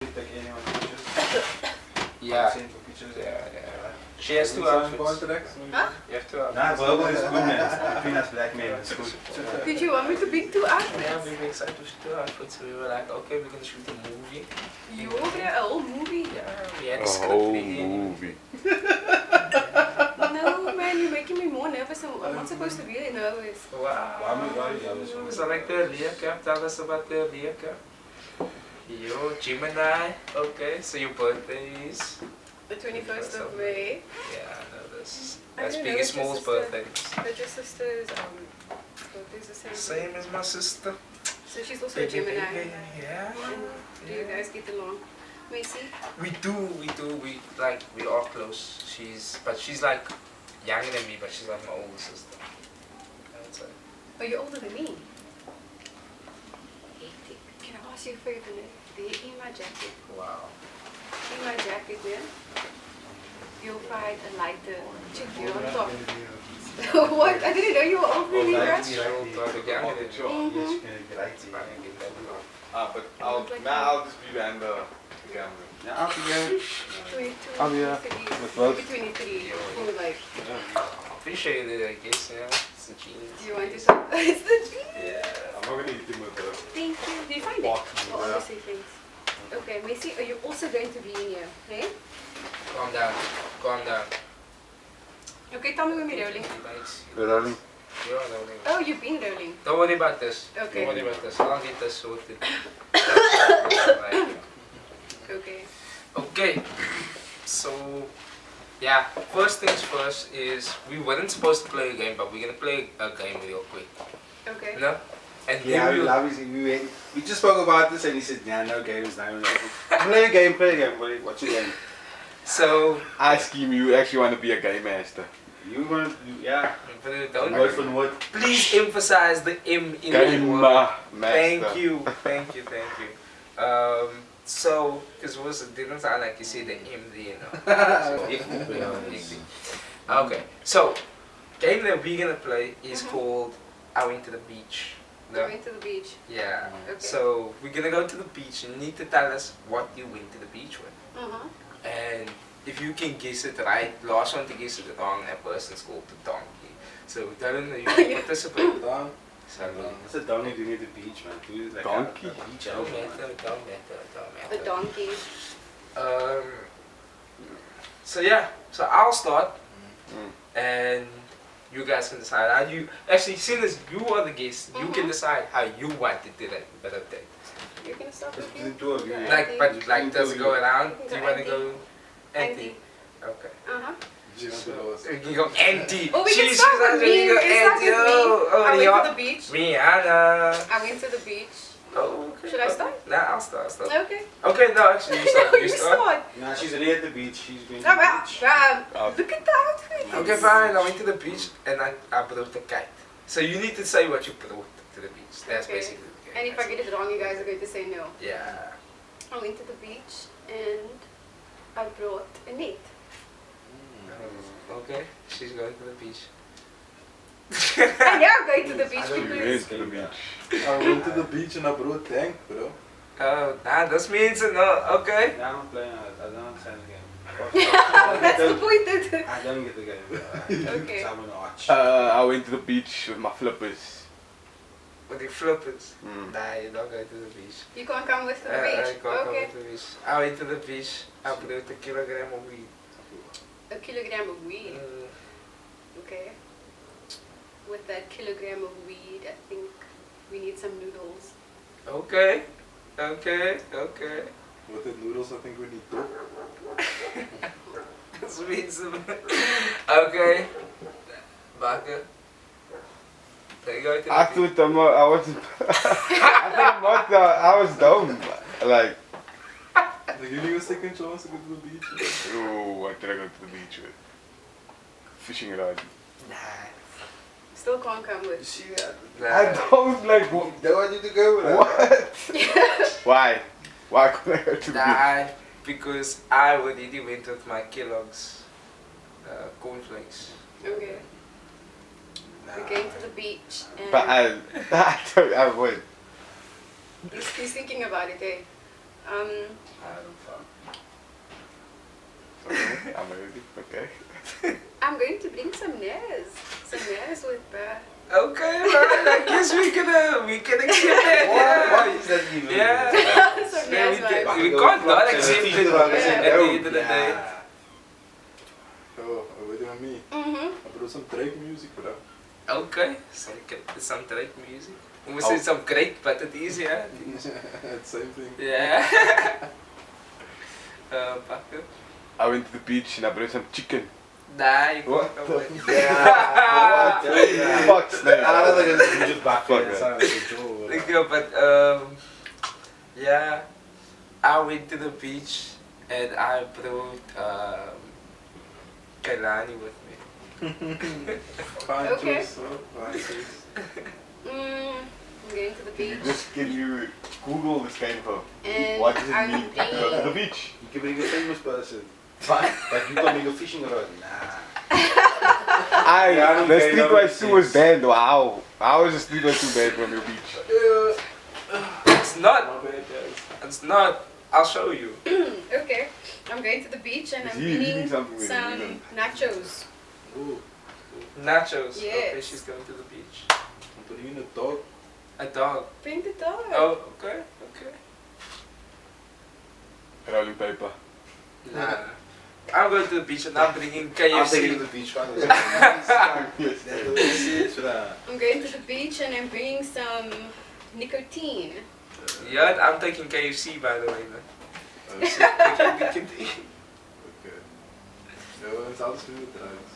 Take anyone pictures? Yeah. Seen for pictures? Yeah. She has two outfits. Huh? You have two outfits. Nah, verbal is good, man. Between us black men, it's good. Did you want me to pick two outfits? Yeah, we were excited to shoot two outfits. We were like, okay, we're gonna shoot a movie. You over there, a whole movie? Yeah, we had a A script whole ready. movie. No, man, you're making me more nervous. I'm not supposed to be nervous. Wow. So like the leercap, tell us about the leercap. Yo, Gemini. Okay, so your birthday is? The 21st of May. Yeah, I know this. I That's didn't know Biggest that your Small's sister- birthday. But your sister's birthday's the same. Same as my sister. So she's also a Gemini. Yeah. And do you guys get along? Macy? We do. We are close. But she's like younger than me, but she's like my older sister. I would say. Oh, you're older than me. Can I ask you a favor? Do you in my jacket? Wow. In my jacket, yeah? You'll find a lighter chick here on top. What? I didn't know you were older than me, right? But I'll just be behind the camera. Yeah, I'll be here. 22, I'll be here. 23, With both. maybe 23. Cool, like, Appreciate it, I guess. Yeah, it's the jeans. do you want to talk? It's the jeans. Yeah. I'm not gonna eat him with her. Thank you. Did you find it? Oh, obviously, thanks. Okay, Macy, are you also going to be in here? Hey? Calm down. Calm down. Okay, tell me when we're rolling. Thanks. We're rolling. You're rolling. Oh, you've been rolling. Don't worry about this. Okay. Don't worry about this. I'll get this sorted. Okay. Okay. So, yeah. First things first is we weren't supposed to play a game, but we're gonna play a game real quick. Okay. You know? And Yeah, then we just spoke about this and he said, yeah, no games, no. Play a game, buddy. What's your game? So, I scheme you actually want to be a game master. You want to do, yeah. don't Word for word. please emphasize the M in Game the word. master. Thank you. So, because it didn't sound like you said the M there, you know. Okay, so, game that we're gonna play is called I Went to the Beach. No? Going to the beach. Yeah. Okay. So, we're gonna go to the beach. You need to tell us what you went to the beach with. And if you can guess it right, last one to guess it wrong, that person's called the donkey. So, tell them that you can participate. Dong. So, What's a donkey doing at the beach, man? Do it like Donkey? A beach don't animal, matter, man. don't matter. The donkey. So yeah, so I'll start, Mm. and you guys can decide how you. Actually, seeing as you are the guest, you can decide how you want to do that birthday. You're gonna start Just with you? the two of you. Okay. Like, but like, does it go around? You Do you go want to auntie. go, auntie? Auntie. Okay. Uh-huh. We can go auntie. Oh, we can She's start with me. you We go can start auntie. with me. Oh, I yeah. went to the beach. Rihanna. I went to the beach. Oh, okay. Should I start? Nah, I'll start. Okay. Okay, no, actually, you start. No, You you start. start. Nah, she's already at the beach. She's going to Oh, the beach. look at the outfit. Okay, fine. I went to the beach and I brought a kite. So you need to say what you brought to the beach. That's Okay. basically the game. And if I get it wrong, you guys are going to say no. Yeah. I went to the beach and I brought a net. Okay, she's going to the beach. And yeah, I'm going to the beach I don't because to the beach. I went to the beach and I brought tank, bro. Oh, nah, that means no. Okay. Nah, I'm playing. I don't understand the game. that's the point. That I don't get the game. Okay. I'm an arch. I went to the beach with my flippers. With the flippers. Mm. Nah, you don't go to the beach. you can't come with the I beach. can't come Okay. to the beach. I went to the beach. I brought a kilogram of weed. A kilogram of weed. Okay. With that kilogram of weed, I think we need some noodles. Okay. With the noodles, I think we need dope. That means okay. Bakker. They go to the I beach. thought I was. I was dumb. Like, Like, you need a second chance to go to the beach. oh, what did I go to the beach with? Fishing rod. Nah. Still can't come You with. see that? I don't like what? Don't want you to go with that. What? Why? Why couldn't I go to the beach? Nah, because I already went with my Kellogg's cornflakes. Okay. We're going to the beach and But I would. he's thinking about it, eh? I don't fuck. Okay, I'm ready. Okay. I'm going to bring some Naz. Some Naz with Okay, right. I guess we can accept that. Why is that even? Yeah. some Yeah, Naz vibes. we can't not accept it at the end of the day. Oh, what do you want me? I brought some Drake music, bro. Okay, some Drake music. We say some Drake, but it is, yeah. Same thing. Yeah. Pakken. I went to the beach and I brought some chicken. Nah, you What can't the go away. Yeah. Fuck, snake. I don't think it's just back Fuck there. that. Yeah, but yeah, I went to the beach and I brought Kailani with me. Fine Okay. juice, fine juice. I'm going to the beach. Can you Google this kind of And what does it I'm mean? Go to the bringing... beach. You can bring a famous person. Like you can bring a fishing rod. Nah. Yeah, I don't The care, street no, by it's- two was banned. Wow. How is the street by two banned from your beach? It's not. My bad, guys. It's not. I'll show you. Okay, I'm going to the beach and Is I'm he eating bringing something with some him? nachos. Ooh, Nachos. Yes. Okay, she's going to the beach. I'm putting in a dog. A dog. Bring the dog. Oh, okay, okay. Rolling paper. Nah. I'm going to the beach and I'm bringing I'm taking KFC. to the beach. Fine. That's the way it is. I'm going to the beach and I'm bringing some nicotine. Yeah, I'm taking KFC by the way, man. Okay. Ja, het is alles weer de drugs.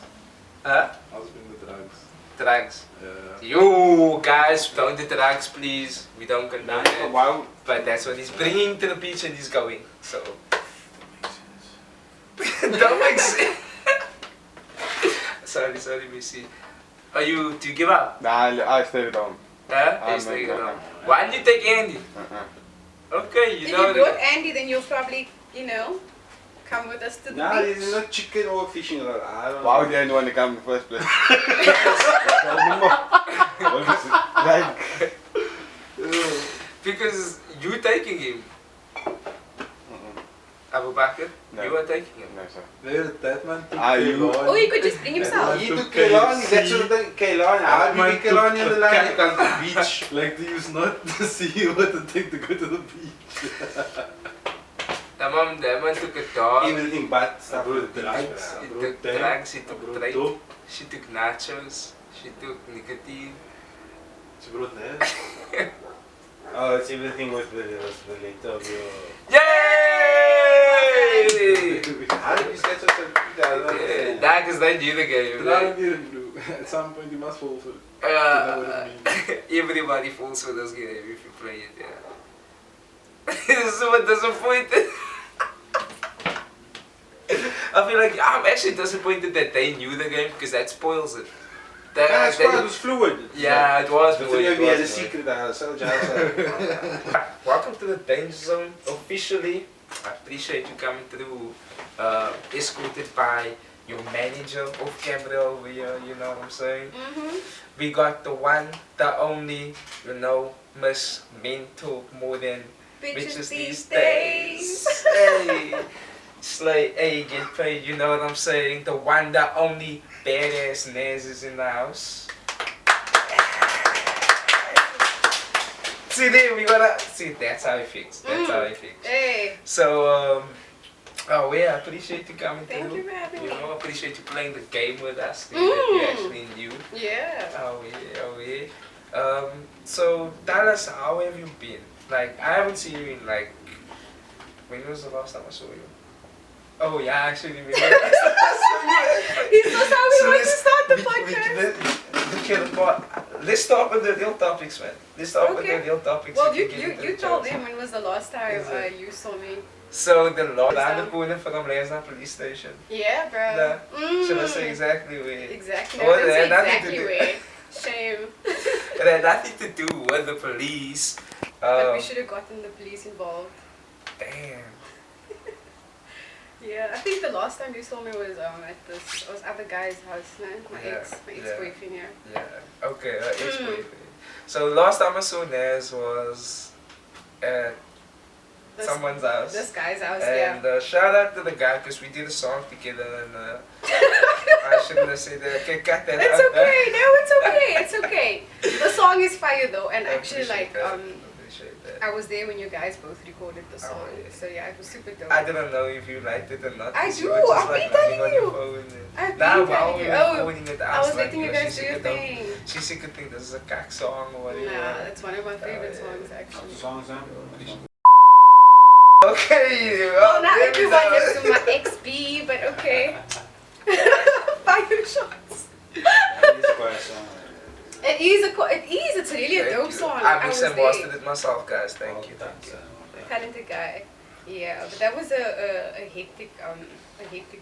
Huh? Alles weer de drugs. Drugs. Ja. Yo, guys, don't do drugs, please. We don't condone it. Wow. But that's what he's bringing to the beach and he's going. So. Don't make sense. sorry, Missy. Do you give up? Nah, I stayed on. Huh? I'm You stay not- around. Why did you take Andy? Okay, you If know you that. brought Andy, then you'll probably, come with us to the Nah, beach. this is not chicken or fishing rod. I don't know. Why would you want to come in the first place? What is it? Like, Because you taking him. Abu Bakr, No. you are taking him. no, sir. Nee, that man took You. Kehlani. Or he could just bring himself. He took took Kailani, KFC. that's what the Kailani. How do you get Kailani on the line? You come to the beach. Like they use not to see what to take to go to the beach. That man took a dog. Everything but stuff brought with the drugs. beach. She I took brought tank, drugs, she I took brought Drake, dope. she took nachos, she took nicotine. Ze brought net. Oh, it's everything was related of your... Yay! How did you get such a... Yeah, that is not you the game. But I don't get it, bro. At some point you must fall for it. You know what I mean. Everybody falls for this game if you play it, yeah. This is what disappointed. I feel like I'm actually disappointed that they knew the game because that spoils it. That, Yeah, it's they- fine, it was fluid. yeah, it was. The fluid, three it of you had a was fluid. secret so just Welcome to the Dangerzone officially. I appreciate you coming through, escorted by your manager off camera over here, you know what I'm saying? We got the one, the only, Miss Men Talk More Than Bitches These Days. Hey, Slay, hey, get paid, you know what I'm saying? The one, the only, Badass Naz is in the house. See there, we gotta see. That's how it fix. That's how it fix. Hey, So, oh yeah, I appreciate you coming thank through. you for having me. I appreciate you playing the game with us. That you actually knew. Yeah. Oh yeah. So tell us, how have you been? Like, I haven't seen you in like. When was the last time I saw you? Oh yeah, I actually remember. He's so how we want to start the podcast. Let's start with the real topics, man. Let's start with the Okay. real topics. Well, we you can get into you the told jokes. him when was the last time Is it? you saw me. So the last Is around the that- corner from Lesnar police station. Yeah, bro. Nah. Should I say exactly where? Exactly. Well, I didn't say it had nothing to exactly do- where. Shame. It had nothing to do with the police. But we should have gotten the police involved. Damn. Yeah, I think the last time you saw me was at this other guy's house, man. My Yeah, ex-boyfriend here. Yeah. Okay. Ex-boyfriend. So last time I saw Naz was at someone's house. This guy's house, and shout out to the guy because we did a song together and I shouldn't have said that. Okay, cut that It's out. okay. No, it's okay. It's okay. The song is fire though, and actually like I was there when you guys both recorded the song. Yeah. So yeah, it was super dope. I didn't know if you liked it or not. I You do. were just, I've like, been telling running on your you. phone I've now been while telling we you. were recording it, I was like, letting you guys do your thing. She could think this is a cack song or whatever. Nah, that's one of my favorite songs actually. Songs, huh? Okay. Well, not there we everyone go. lives to my XB, but okay. Fire shots. That is quite a song. It is. It's really a Thank dope you. song. I was mixed and there. mastered it myself, guys. Thank you. Talented guy. Yeah, but that was a hectic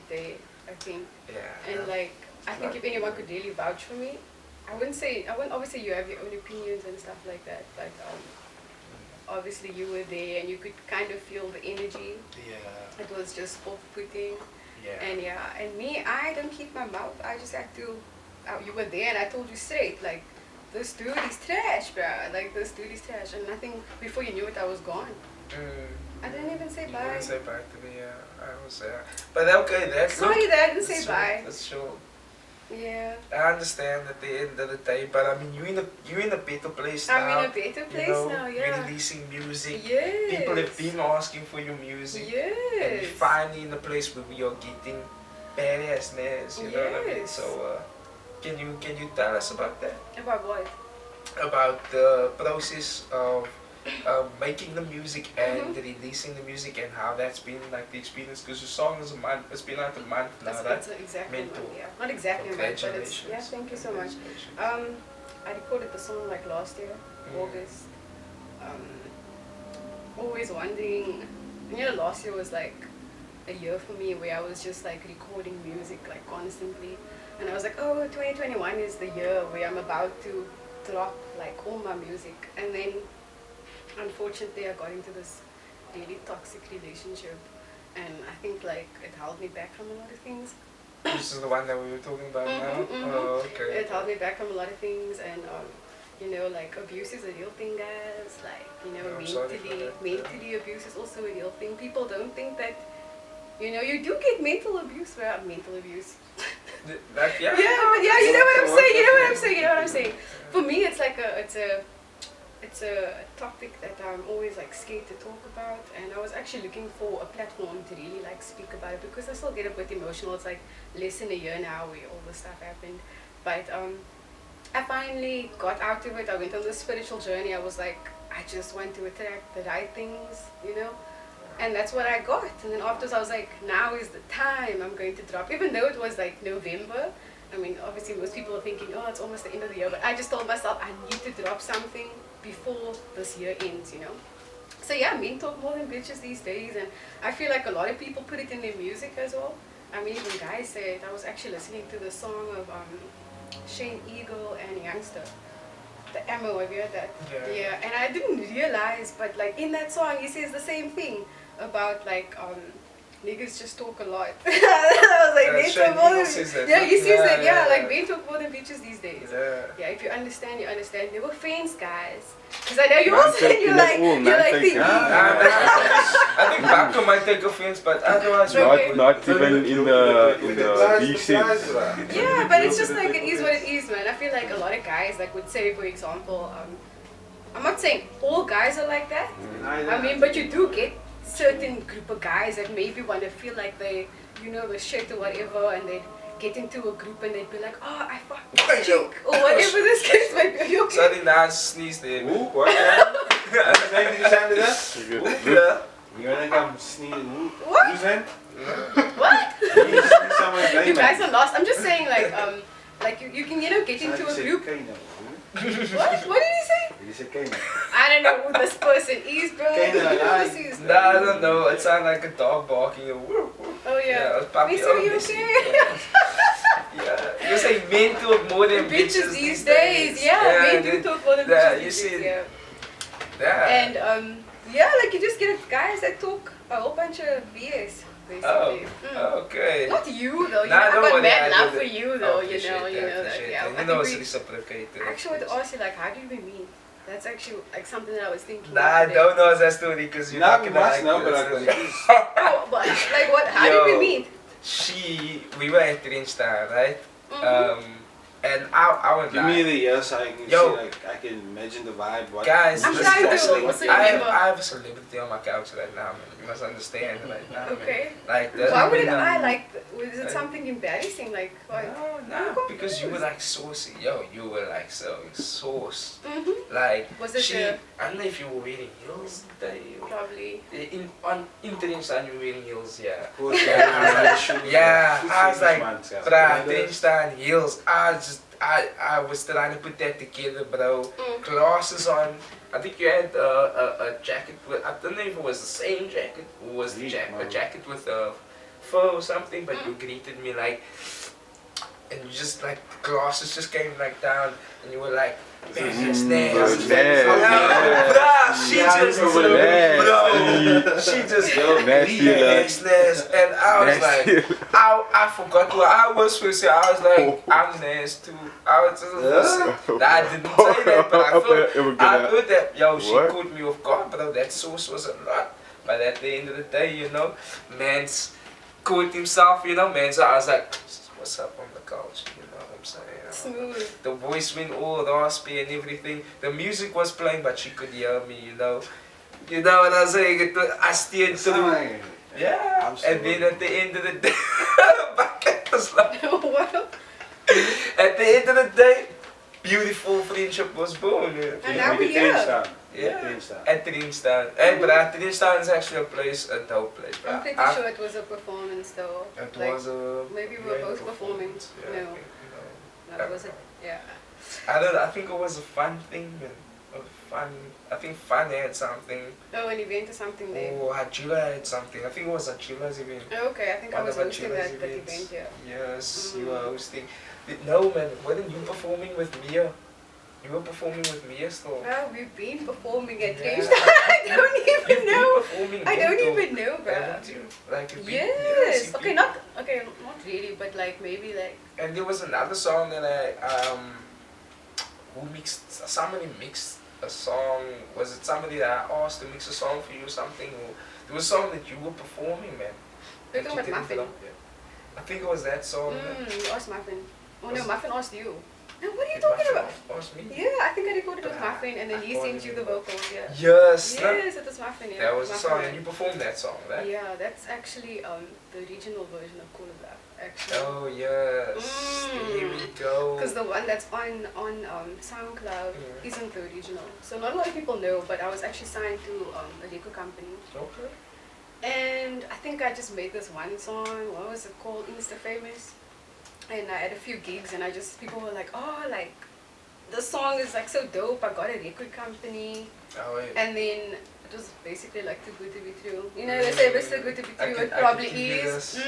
day, I think. Yeah. And like, I think if anyone could really vouch for me, I wouldn't obviously you have your own opinions and stuff like that, but obviously you were there and you could kind of feel the energy. Yeah. It was just off-putting. Yeah. And me, I don't keep my mouth. I just had to, you were there and I told you straight, like, this dude is trash, bruh. Like, this dude is trash. And nothing, before you knew it, I was gone. I didn't even say You bye. didn't say bye to me, yeah. I was but okay, that's Sorry that I didn't say bye. That's sure. Yeah. I understand at the end of the day, but I mean, you're in a better place now. I'm in a better place you know, now, You're yeah. releasing music. Yes. People have been asking for your music. And Yes. you're finally in a place where we are getting Badass Naz, you know what I mean? Yes. So, can you tell us about that? About what? About the process of making the music and Mm-hmm. releasing the music and how that's been like the experience, because your song is it's been out a month now, right? That's exactly a Mental. month, yeah. Not exactly a month, but it's, Congratulations. yeah, thank you so much. Congratulations. I recorded the song like last year, August. Always wondering, you know, last year was like a year for me where I was just like recording music like constantly. And I was like, oh, 2021 is the year where I'm about to drop like all my music. And then unfortunately I got into this really toxic relationship. And I think like it held me back from a lot of things. This is the one that we were talking about now? Oh, okay. It held me back from a lot of things, and you know, like abuse is a real thing, guys. Like, you know, I'm sorry for that. mentally abuse is also a real thing. People don't think that, you know, you do get mental abuse. Well, mental abuse. Like, yeah. Yeah, but yeah, you know what I'm saying. You know what I'm saying. You know what I'm saying. For me, it's like it's a topic that I'm always like scared to talk about, and I was actually looking for a platform to really like speak about it, because I still get a bit emotional. It's like less than a year now where all this stuff happened, but I finally got out of it. I went on this spiritual journey. I was like, I just want to attract the right things, you know, and that's what I got. And then afterwards I was like, now is the time I'm going to drop, even though it was like November. I mean, obviously most people are thinking, oh, it's almost the end of the year, but I just told myself I need to drop something before this year ends, you know. So yeah, men talk more than bitches these days, and I feel like a lot of people put it in their music as well. I mean, even guys say it. I was actually listening to the song of Shane Eagle and Youngster, the Ammo, have you heard that? Yeah, and I didn't realize, but like in that song he says the same thing about like niggas just talk a lot. I was like, men talk more than bitches. Yeah, he says that, yeah, like men talk more than bitches these days. Yeah, if you understand, you understand. They were fans, guys. Because I know you also, you're like thinking. I think Baku might take offense, but otherwise, not even in the B sense. Yeah, but it's just like, it is what it is, man. I feel like a lot of guys like would say, for example, I'm not saying all guys are like that. I mean, but you do get certain group of guys that maybe want to feel like they, you know, the shit or whatever, and they get into a group and they'd be like, oh, I fucked this chick, or whatever this case might be. Okay. Sorry, Naz sneezed there. Ooh, what? Whose name did you say to that? Yeah. You're gonna come sneezing. What? Whose name? What? You sneeze someone's name. You guys are lost. I'm just saying, like you can, you know, get into a group. What? What did he say? He said Kano. I don't know who this person is, bro. Nah, I don't know. It sounded like a dog barking. Oh yeah. Puppy. Miss, are you okay? Yeah. You say men talk more than bitches these days. Yeah, men do talk more than bitches these days. Yeah. Yeah. And yeah, like you just get guys that talk a whole bunch of BS. Basically. Okay. Not you though. You Nah, know, I got mad love do for you though. Oh, you know, that, like, yeah. you know, it's reciprocated. Actually, I want to ask you, like, how do we meet? That's actually like something that I was thinking. Nah, today. don't know that story because you're not gonna like know, but this. Oh, but like what? How did we meet? We were at Rinsta, right? And I went Give me the year so I can see, Yo. like, I can imagine the vibe. What guys, I'm this trying is to actually, also I remember. have a celebrity on my couch right now, man. You must understand right now, Okay. man. Like that. Why would I like? Was it something embarrassing? Like what? No, because you were like saucy. Yo, you were like so sauce. Like Was it she, I don't know if you were wearing heels that day. Probably. In Trinidad you were wearing heels, yeah. Yeah, I was like, bruh, Trinidad heels. I was trying to put that together, bro. Glasses on. I think you had a jacket with, I don't know if it was the same jacket or was the a jacket with a fur or something, but you greeted me like, and you just like, the glasses just came like down, and you were like, Badass Naz. She just Badass Naz, and I was like, I forgot what I was supposed to say. I was like, I'm Naz too. I was just, I didn't say that, but I thought that, yo, she caught me off guard, but that sauce was a lot. But at the end of the day, you know, man's caught himself, you know, man. So I was like, what's up on the couch, you know what I'm saying? Smooth. The voice went all raspy and everything. The music was playing, but she could hear me, you know. You know what I'm saying? I steered through. Yeah. And then at the end of the day, at the end of the day, beautiful friendship was born. And now we're here. Yeah, at Trinidad. Hey, but Trinidad is actually a dope place. I'm pretty sure it was a performance though. It like, was a... maybe we were both performing. Yeah, No, it wasn't. Yeah. I think it was a fun thing, man. I think Fun had something. Oh, an event or something there. Oh, Hachula had something. I think it was Hachila's event. Oh, okay, I think I was hosting that event, yeah. Yes, you were hosting. No, man, weren't you performing with Mia? You were performing with Mia still. Oh, we've been performing at Range. I don't even know. I don't even know, bro. Haven't you? Like, yes. Okay, not really, but like maybe like. And there was another song that somebody mixed a song. Was it somebody that I asked to mix a song for you or something? Or there was a song that you were performing, man. You're talking about Muffin? I think it was that song. You asked Muffin. Oh no, Muffin asked you. No, what are you talking about? Asked me? Yeah, I think I recorded with Muffin and then he sent you the vocals, yeah. Yes. Yes, it was Muffin, yeah. That was the Muffin, song, and you performed that song, right? Yeah, that's actually the original version of Cool Black, actually. Oh yes. Here we go. Because the one that's on SoundCloud isn't the original. So not a lot of people know, but I was actually signed to a record company. Okay. And I think I just made this one song. What was it called? Insta Famous. And I had a few gigs, and people were like, oh, like, the song is like so dope. I got a record company. Oh, yeah. And then it was basically like too good to be true. You know, they say if it's too good to be true, it probably is.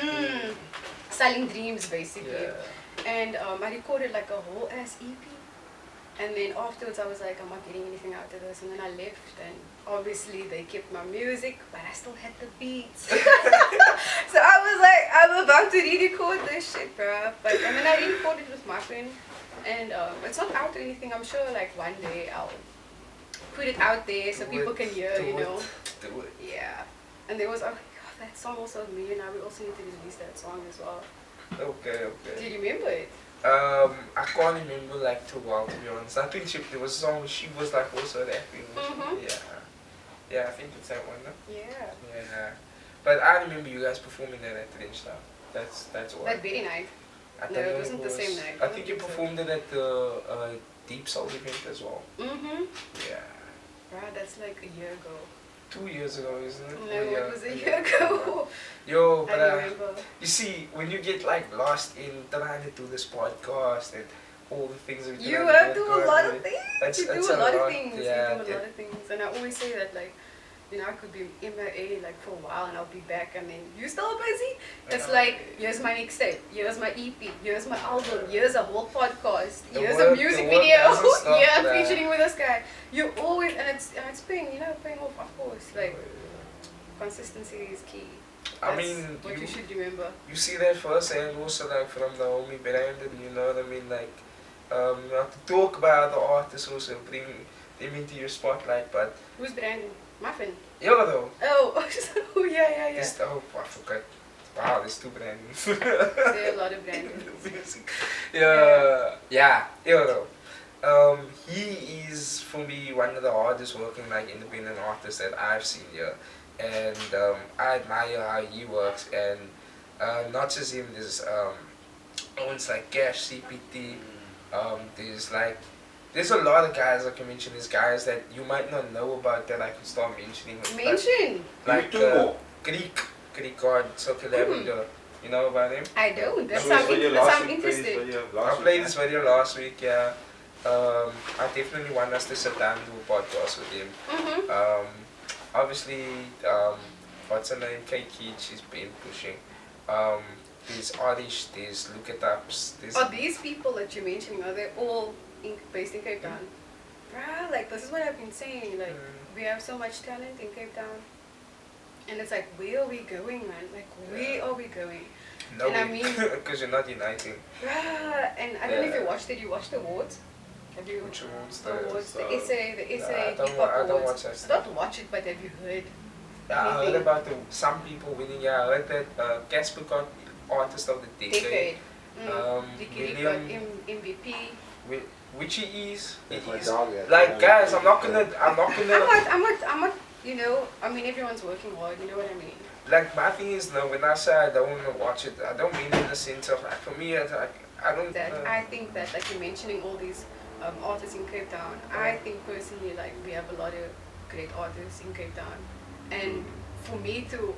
Selling dreams, basically. Yeah. And I recorded like a whole ass EP. And then afterwards I was like, I'm not getting anything out of this. And then I left, and obviously they kept my music, but I still had the beats. So I was like, I'm about to re-record this shit, bruh. And then I re-recorded with Muffin. And it's not out or anything. I'm sure like one day I'll put it out there so people can hear, you know. Do it. Yeah. And there was, oh my god, that song also of me, and now we also need to release that song as well. Okay. Do you remember it? I can't remember like too well, to be honest. I think there was a song where she was like also rapping. Yeah, I think it's that one, no? Yeah. But I remember you guys performing that at the Range now. That's all. That very night. No, it wasn't the same night. I think you performed it at the Deep Soul event as well. Yeah. Bruh, that's like a year ago. 2 years ago, isn't it? No, it was a year ago. Yo, but I remember. you see, when you get like lost in trying to do this podcast and all the things that you have to do a lot of things. You do a lot of things. Yeah, you do a lot of things. And I always say that, like, you know, I could be MIA like for a while and I'll be back, and then you still busy. It's like, here's my next tape, here's my EP, here's my album, here's a whole podcast, here's a music video. Yeah, I'm featuring with this guy. You always, and it's paying, you know, paying off, of course. Like, consistency is key. I mean, what you should remember. You see that firsthand also, like from the homie Brandon, you know what I mean? Like, to talk about the artists also, him into your spotlight, but Who's Brandon? Muffin. yeah, though. Oh, oh yeah. This, oh, I forgot. Wow, there's 2 Brandons. There are a lot of Brandons. Yeah, though. He is for me one of the hardest working like independent artists that I've seen here, and I admire how he works. And not just him, there's owns like Cash, CPT. There's a lot of guys I can mention. There's guys that you might not know about that I can start mentioning. Mention. Like Greek God, Silky Lavender. You know about him? I don't. That's I'm interested. I played this video last week. Yeah. I definitely want us to sit down and do a podcast with him. Obviously, what's her name? Kate Keith, she's been pushing. There's Arish, there's Look It Ups. Are these people that you're mentioning, are they all based in Cape Town? Bruh, like this is what I've been saying. Like we have so much talent in Cape Town. And it's like, where are we going, man? Like, where are we going? No, and I mean, because you're not uniting. Bruh, and I don't know if you watched it. You watched the awards? Have you? Which awards? The awards, the essay, I hip-hop don't awards. watch that. Don't watch it, but have you heard? I heard about some people winning. Yeah, I heard that Casper got Artist of the Decade. Dikiri got MVP. Which he is. Like guys, I'm not gonna. I'm not. You know, I mean, everyone's working hard. You know what I mean? Like my thing is, no. When I say I don't want to watch it, I don't mean in the sense of like for me, I don't. I think that like you're mentioning all these artists in Cape Town. I think personally, like we have a lot of great artists in Cape Town, and for me to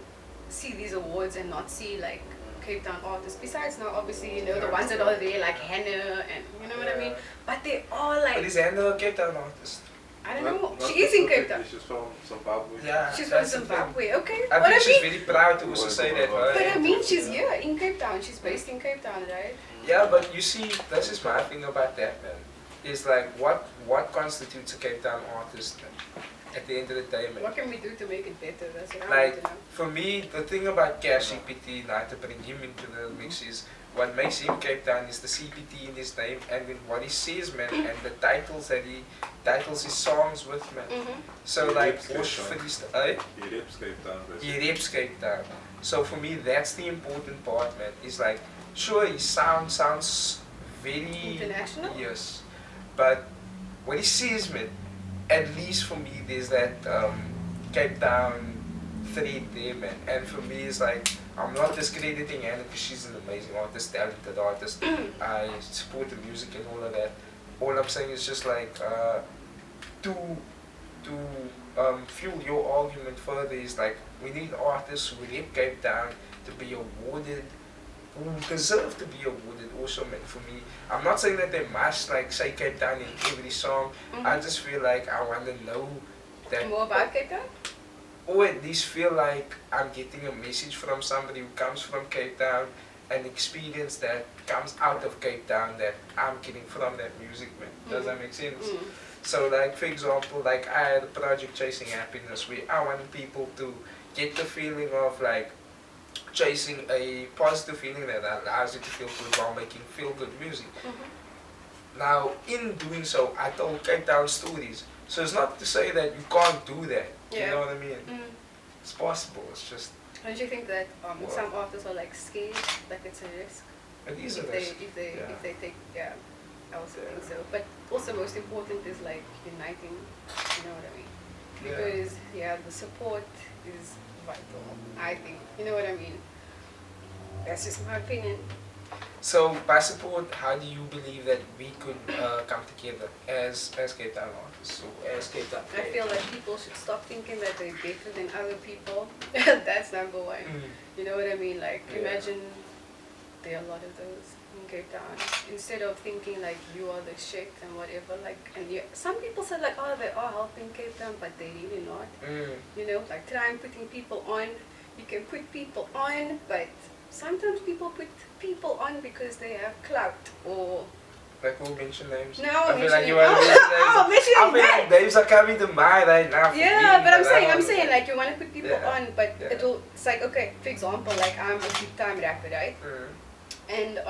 see these awards and not see like Cape Town artists, besides now obviously the ones that are there like Hannah and you know what I mean, but they all like. But is Hannah a Cape Town artist? I don't know. She is in Cape Town. She's from Zimbabwe. Yeah, she's from Zimbabwe. Okay. I think she's very proud to also say that, right? But I mean, she's here in Cape Town. She's based in Cape Town, right? Yeah, but you see, this is my thing about that, man. It's like what constitutes a Cape Town artist, man? At the end of the day, man. What can we do to make it better? That's what I like, want to know. for me, the thing about Cash CPT, now to bring him into the mix is, what makes him Cape Town is the CPT in his name and with what he says, man, and the titles that he titles his songs with, man. So like, He reps Cape Town. He reps Cape Town. So for me, that's the important part, man. It's like, sure, his sound sounds very international. Yes, but what he says, man, at least for me, there's that Cape Town thread there, man. And for me, it's like, I'm not discrediting Hannah because she's an amazing artist, talented artist. I support the music and all of that. All I'm saying is just like, to fuel your argument further is like, we need artists who rep Cape Town to be awarded, who deserve to be awarded also, man. For me, I'm not saying that they must like say Cape Town in every song. I just feel like I want to know that more about Cape Town, or at least feel like I'm getting a message from somebody who comes from Cape Town, an experience that comes out of Cape Town that I'm getting from that music, man. Does that make sense? So like, for example, like I had a project Chasing Happiness where I wanted people to get the feeling of like chasing a positive feeling that allows you to feel good while making feel good music. Now, in doing so, I told Cape Town stories. So it's not to say that you can't do that. You know what I mean? It's possible. It's just. Don't you think that some artists are like scared, like it's a risk? It is a risk. risk. If they take, I also think so. But also most important is like uniting. You know what I mean? Because the support is vital. I think. You know what I mean? That's just my opinion. So by support, how do you believe that we could come together as Cape Town artists, so as Cape Town? I feel like people should stop thinking that they're better than other people. That's number one. You know what I mean? Like imagine there are a lot of those in Cape Town. Instead of thinking like you are the shit and whatever, like some people say like, oh, they are helping Cape Town, but they really not. You know, like try and putting people on. You can put people on, but sometimes people put people on because they have clout or. Like we'll mention names. No, I feel like you want to mention names. I feel like names are coming to mind right now. Yeah, but I'm saying like you want to put people on, but it's like, okay, for example, like I'm a big time rapper, right? And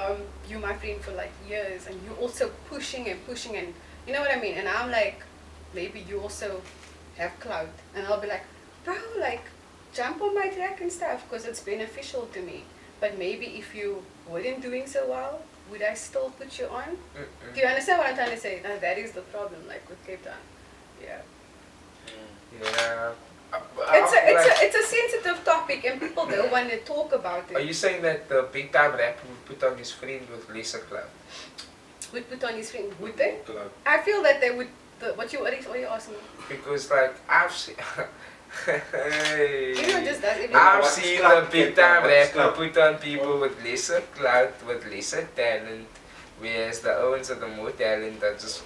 you're my friend for like years, and you're also pushing and you know what I mean? And I'm like maybe you also have clout, and I'll be like, bro, like jump on my track and stuff because it's beneficial to me. But maybe if you weren't doing so well, would I still put you on? Do you understand what I'm trying to say? Now that is the problem, like with Cape Town. Yeah. Yeah. It's a sensitive topic and people don't want to talk about it. Are you saying that the big time rapper would put on his friend with lesser clout? Would put on his friend, would they? I feel that they would. What you asking? Because like I've seen. Hey. You know, just does I've seen the big time rapper put on people with lesser clout, with lesser talent, whereas the ones with the more talent are just.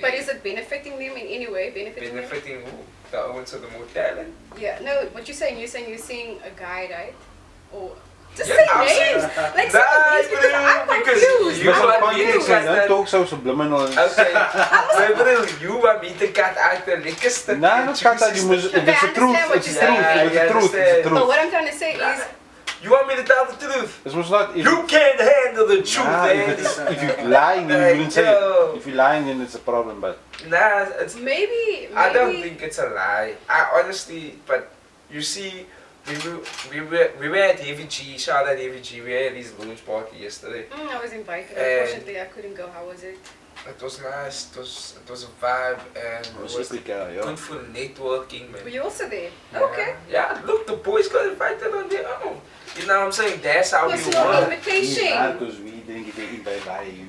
But is it benefiting them in any way? Benefiting who? The ones with the more talent? Yeah, no, what you're saying you're seeing a guy, right? Or just yeah, say names! Like say names because I'm confused. You want me to cut don't talk so subliminal. Okay, you want me to cut out the lickest. No, not cut out, you must, it's the truth, it's the truth. But what I'm trying to say is, you want me to tell the truth? This was not. You can't handle the truth, if you're lying, then you wouldn't say it. If you're lying, then it's a problem. But nah, it's maybe. I don't think it's a lie. I honestly, but you see, we were at Heavy G. Shout out Heavy G. We had his launch party yesterday. I was invited. Unfortunately, I couldn't go. How was it? It was nice. It was a vibe and it was good for networking, man. Were you also there? Yeah. Okay. Yeah, look, the boys got invited on their own. You know what I'm saying? That's how we work. Invitation. Yeah, because we didn't get the invite by you.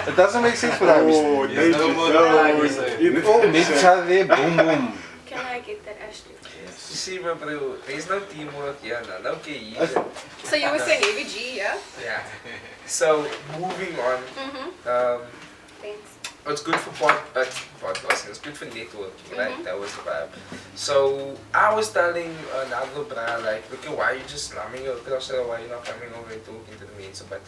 It doesn't make sense for that. Oh, no more. We all met each other there, boom, boom. Can I get that, Ashley? Yes. You see, my bro, there's no teamwork here, no okay. So you were saying AVG, yeah? Yeah. So, moving on. Thanks. It's good for podcasting, it's good for networking, right? That was the vibe. So, I was telling another brother, like, look, why are you just slamming across there? Why are you not coming over and talking to the mates? But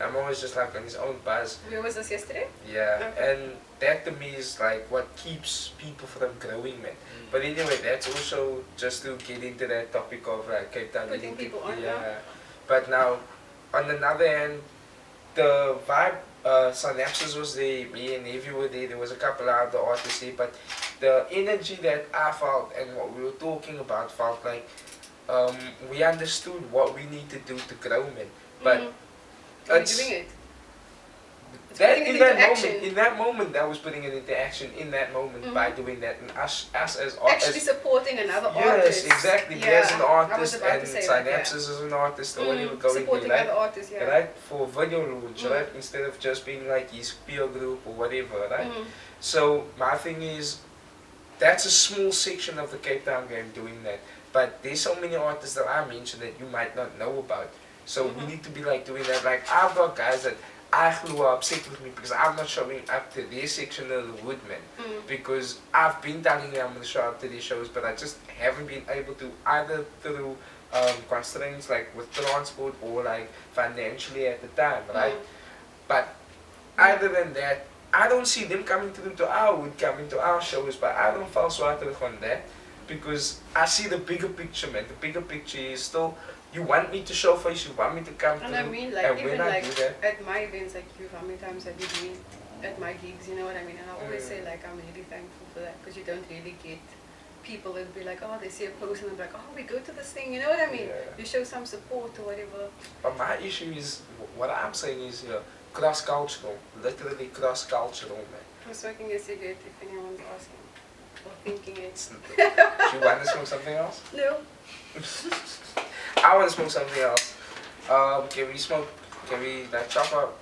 I'm always just like on his own buzz. Where was this yesterday? Yeah, and that to me is like what keeps people from growing, man. But anyway, that's also just to get into that topic of like Cape Town. Putting people on, yeah. But now, on another hand, the vibe, Synapses was there, me and Evie were there was a couple of other artists there, but the energy that I felt and what we were talking about felt like we understood what we need to do to grow, man. But it's doing it. That in that moment, that was putting it into action in that moment by doing that, and us as artists actually supporting another artist. Yes, exactly. Yeah. As an artist and Synapses as an artist, or whatever going supporting there, other artists, yeah. Right, for video launch, right, instead of just being like his peer group or whatever, right. So my thing is, that's a small section of the Cape Town game doing that, but there's so many artists that I mentioned that you might not know about. So we need to be like doing that. Like I've got guys that who are upset with me because I'm not showing up to their section of the Woodman because I've been telling them I'm going to show up to these shows, but I just haven't been able to, either through constraints like with transport or like financially at the time, right? But other than that, I don't see them coming to our Wood, coming to our shows, but I don't fall so out on that because I see the bigger picture, man. The bigger picture is still, you want me to show face, you want me to come and through, I mean, like, and even when I like do that, at my events, like how many times have you been at my gigs, you know what I mean? And I always say like I'm really thankful for that because you don't really get people that be like, oh, they see a post and they're like, oh, we go to this thing, you know what I mean? You show some support or whatever. But my issue is, what I'm saying is cross-cultural, literally cross-cultural, man. I'm smoking a cigarette if anyone's asking or thinking it. Do you want to smoke something else? No. I want to smoke something else. Can we like chop up?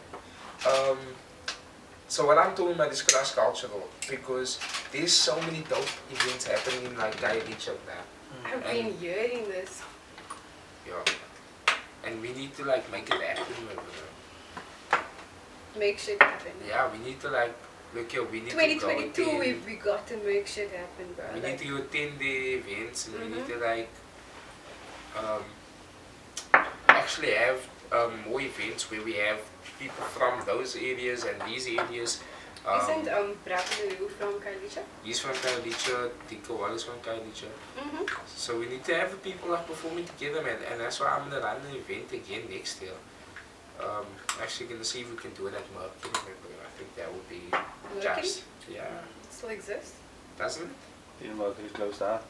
So what I'm talking about is cross-cultural because there's so many dope events happening in like KWAAI now. I've been hearing this. Yeah. And we need to like make it happen. Make shit happen. Yeah, we need to like, look here, we need 2022 we got to make shit happen, bro. We need to attend the events and we need to like actually have more events where we have people from those areas and these areas. Isn't Brapelu from KWAAI? He's from KWAAI, KWAAI is from KWAAI. So we need to have people like performing together, man, and that's why I'm gonna run the event again next year. Actually gonna see if we can do it at Mercury. I think that would be Mercury? just. Yeah. Still exists? Doesn't it? Didn't Mercury close down?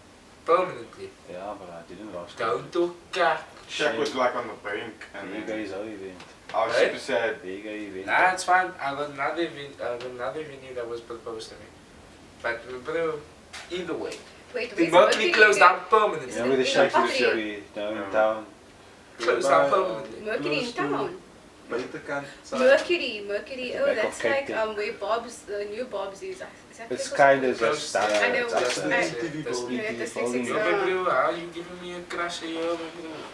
Permanently. Yeah, but I didn't last time. Don't do cat. Shaq was like on the brink, and There you then guys are event. I was Right? super sad. There you go event. Nah, it's fine. I got another venue that was proposed to me. But bro, either way. Wait, The where's Mercury closed down You permanently. know where the Is it Shakes in used to be down in town? Closed down permanently. Mercury in town? Buitenkant. Mercury. Oh, Back that's of like Cape Town. where Bob's, the new Bob's is. Is that It's close? kind of Close. just down. I know, It's it's upstairs. like- TV That's building. Yeah, that's Folding. six, Yo, bro, how you giving me a crash here, bro?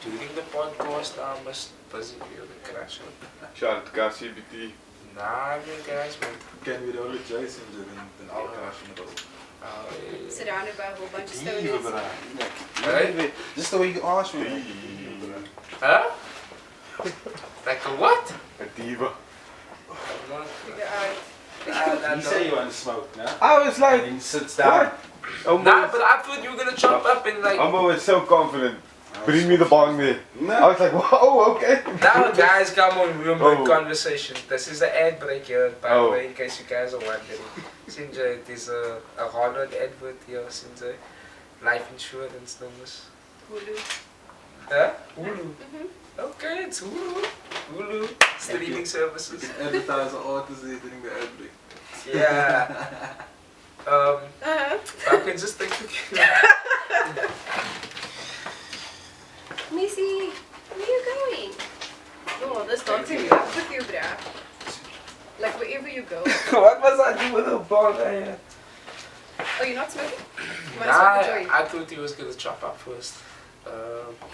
During the podcast, I must busy feel the crash. Shout out to KCBT. Nah, guys, man. Ken weer de oude Jason den Alcatraz. Surrounded by a whole bunch of Dieven, stoners. Right? Just the way you asked me. Huh? Like a what? A diva. I'm not. Figure out. You say you want to smoke, no? I was And like, he sits down. Nah, but I thought you were gonna chop up and like. Umbo was so confident. Bring me the bong there. I No. was like, whoa, okay. Now, guys, come on, we're Oh. conversation. This is the ad break here, by the Oh. way, in case you guys are wondering. Since it is a Holland advert here, since life insurance numbers. Hulu. Huh? Hulu. Mhm. Okay, it's Hulu. Hulu. Streaming services. Advertise artists during the ad break. Yeah. Uh-huh. I can just take a Missy, where are you going? Oh, this dog's in love with you, bruh. Like wherever you go. What was I doing with the bong? Oh, you're not smoking? You want to Nah, smoke a joint? I thought he was gonna chop up first.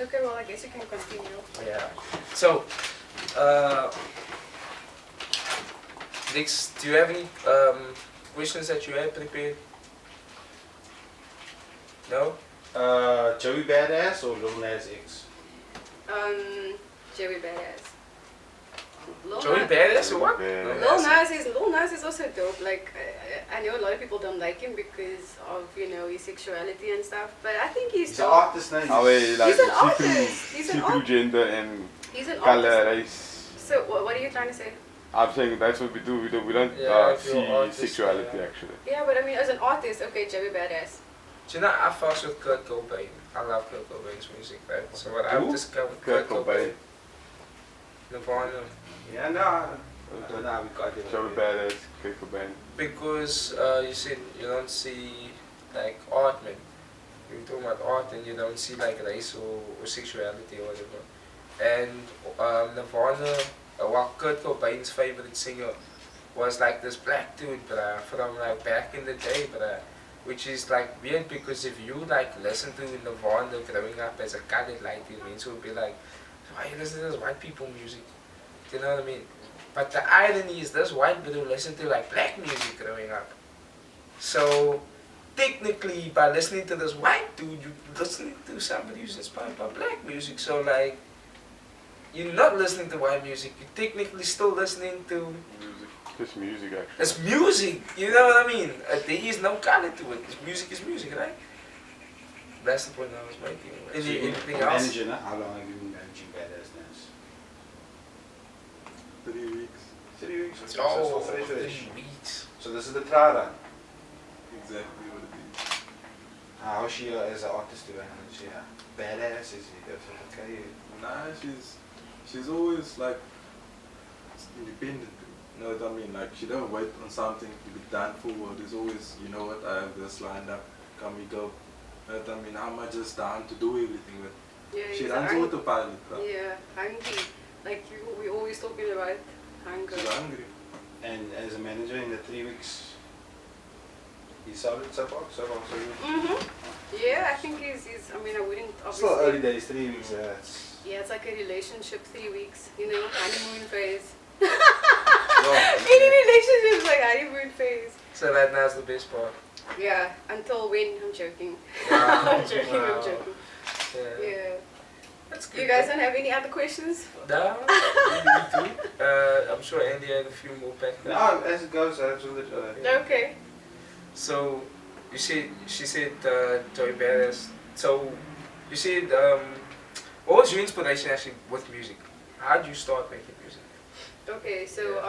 Okay, well, I guess you can continue. Yeah. So, next, do you have any questions that you had prepared? No? Joey Badass or Lil Nas X? Joey Badass. Lil Joey Nas- Badass or what? Badass. Lil Nas is also dope. Like I know a lot of people don't like him because of his sexuality and stuff, but I think he's He's an dope. artist now. How we like He's an see-through, artist. He's an see-through artist. gender and He's an color, artist. race. So what are you trying to say? I'm saying that's what we do. We don't Yeah, if you're see artist, sexuality yeah. actually. Yeah, but I mean, as an artist, okay, Joey Badass. Do you know, I fuss with Kurt Cobain. I love Kurt Cobain's music, right? So what I've Who? discovered, Kurt Cobain. Nirvana. Yeah, no. We got it. Joey Badass, Kurt Cobain. Because you said you don't see like art, man. You're talking about art and you don't see like race or sexuality or whatever. And Nirvana, well, Kurt Cobain's favorite singer was like this black dude, bruh, from like back in the day, bruh. Which is like weird because if you like listen to Nirvana growing up as a colored light, your means would be like, why you listen to this white people music? Do you know what I mean? But the irony is this white dude listen to like black music growing up. So technically by listening to this white dude, you're listening to somebody who's inspired by black music. So like you're not listening to white music, you're technically still listening to Music. Just music actually. it's music, you know what I mean? There is no color to it. Music is music, right? That's the point I was making. Anything else? Managing, huh? How long have you been managing Badass Naz? 3 weeks. 3 weeks. So it's Oh, still fresh. 3 weeks. So this is the trial run. Exactly what it is. How is she as an artist doing? Is she badass? Is she okay? Nah, she's always like independent. You know what I mean? Like she don't wait on something to be done for her. There's always, you know what, I have this lined up, can we go? You know what I mean? I'm not just down to do everything with. Yeah, She he's runs hungry. autopilot, bro. Yeah, hungry. Like we always talking about hunger. She's hungry. And as a manager in the 3 weeks, he's solid so far? So good? Yeah, I think he's. I mean, I wouldn't obviously. Still early days, 3 weeks. It's Yeah, it's like a relationship, 3 weeks. You know, honeymoon phase. well, Any relationship is like honeymoon phase. So right now is the best part. Yeah, until when? I'm joking. Wow. I'm joking. Wow. I'm joking. Yeah. Yeah. That's good. You guys don't have any other questions? No, we do. I'm sure Andy had a few more back there. no, as it goes, absolutely. Okay. So you said she said Joey Badass. So you said what was your inspiration actually with music? How did you start making music? Okay, so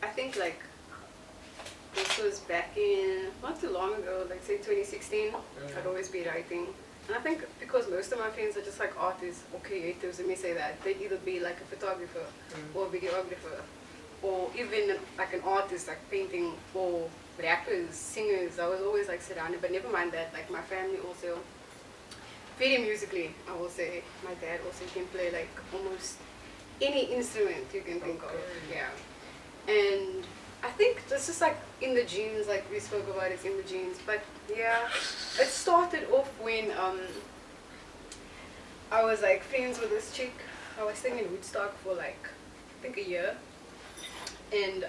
I think like this was back in not too long ago, like say 2016. I'd always be writing, and I think because most of my friends are just like artists or creatives, let me say that they'd either be like a photographer or a videographer, or even like an artist like painting, or rappers, singers. I was always like surrounded, but never mind that. Like my family also very musically, I will say. My dad also can play like almost any instrument you can think of. Yeah. And I think this is like in the genes, like we spoke about, it's in the genes. But yeah, it started off when I was like friends with this chick. I was staying in Woodstock for like I think a year, and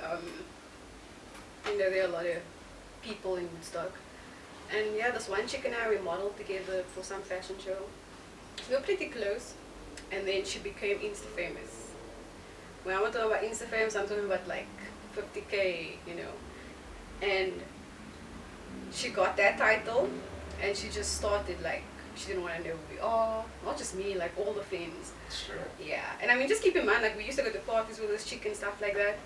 you know, there are a lot of people in Woodstock. And yeah, this one chick and I, we modeled together for some fashion show. We were pretty close, and then she became Insta famous. When I'm talking about Insta famous, I'm talking about like 50K, you know. And she got that title, and she just started like, she didn't want to know who we are, not just me, like all the friends. Sure. Yeah, and I mean, just keep in mind, like we used to go to parties with this chick and stuff like that.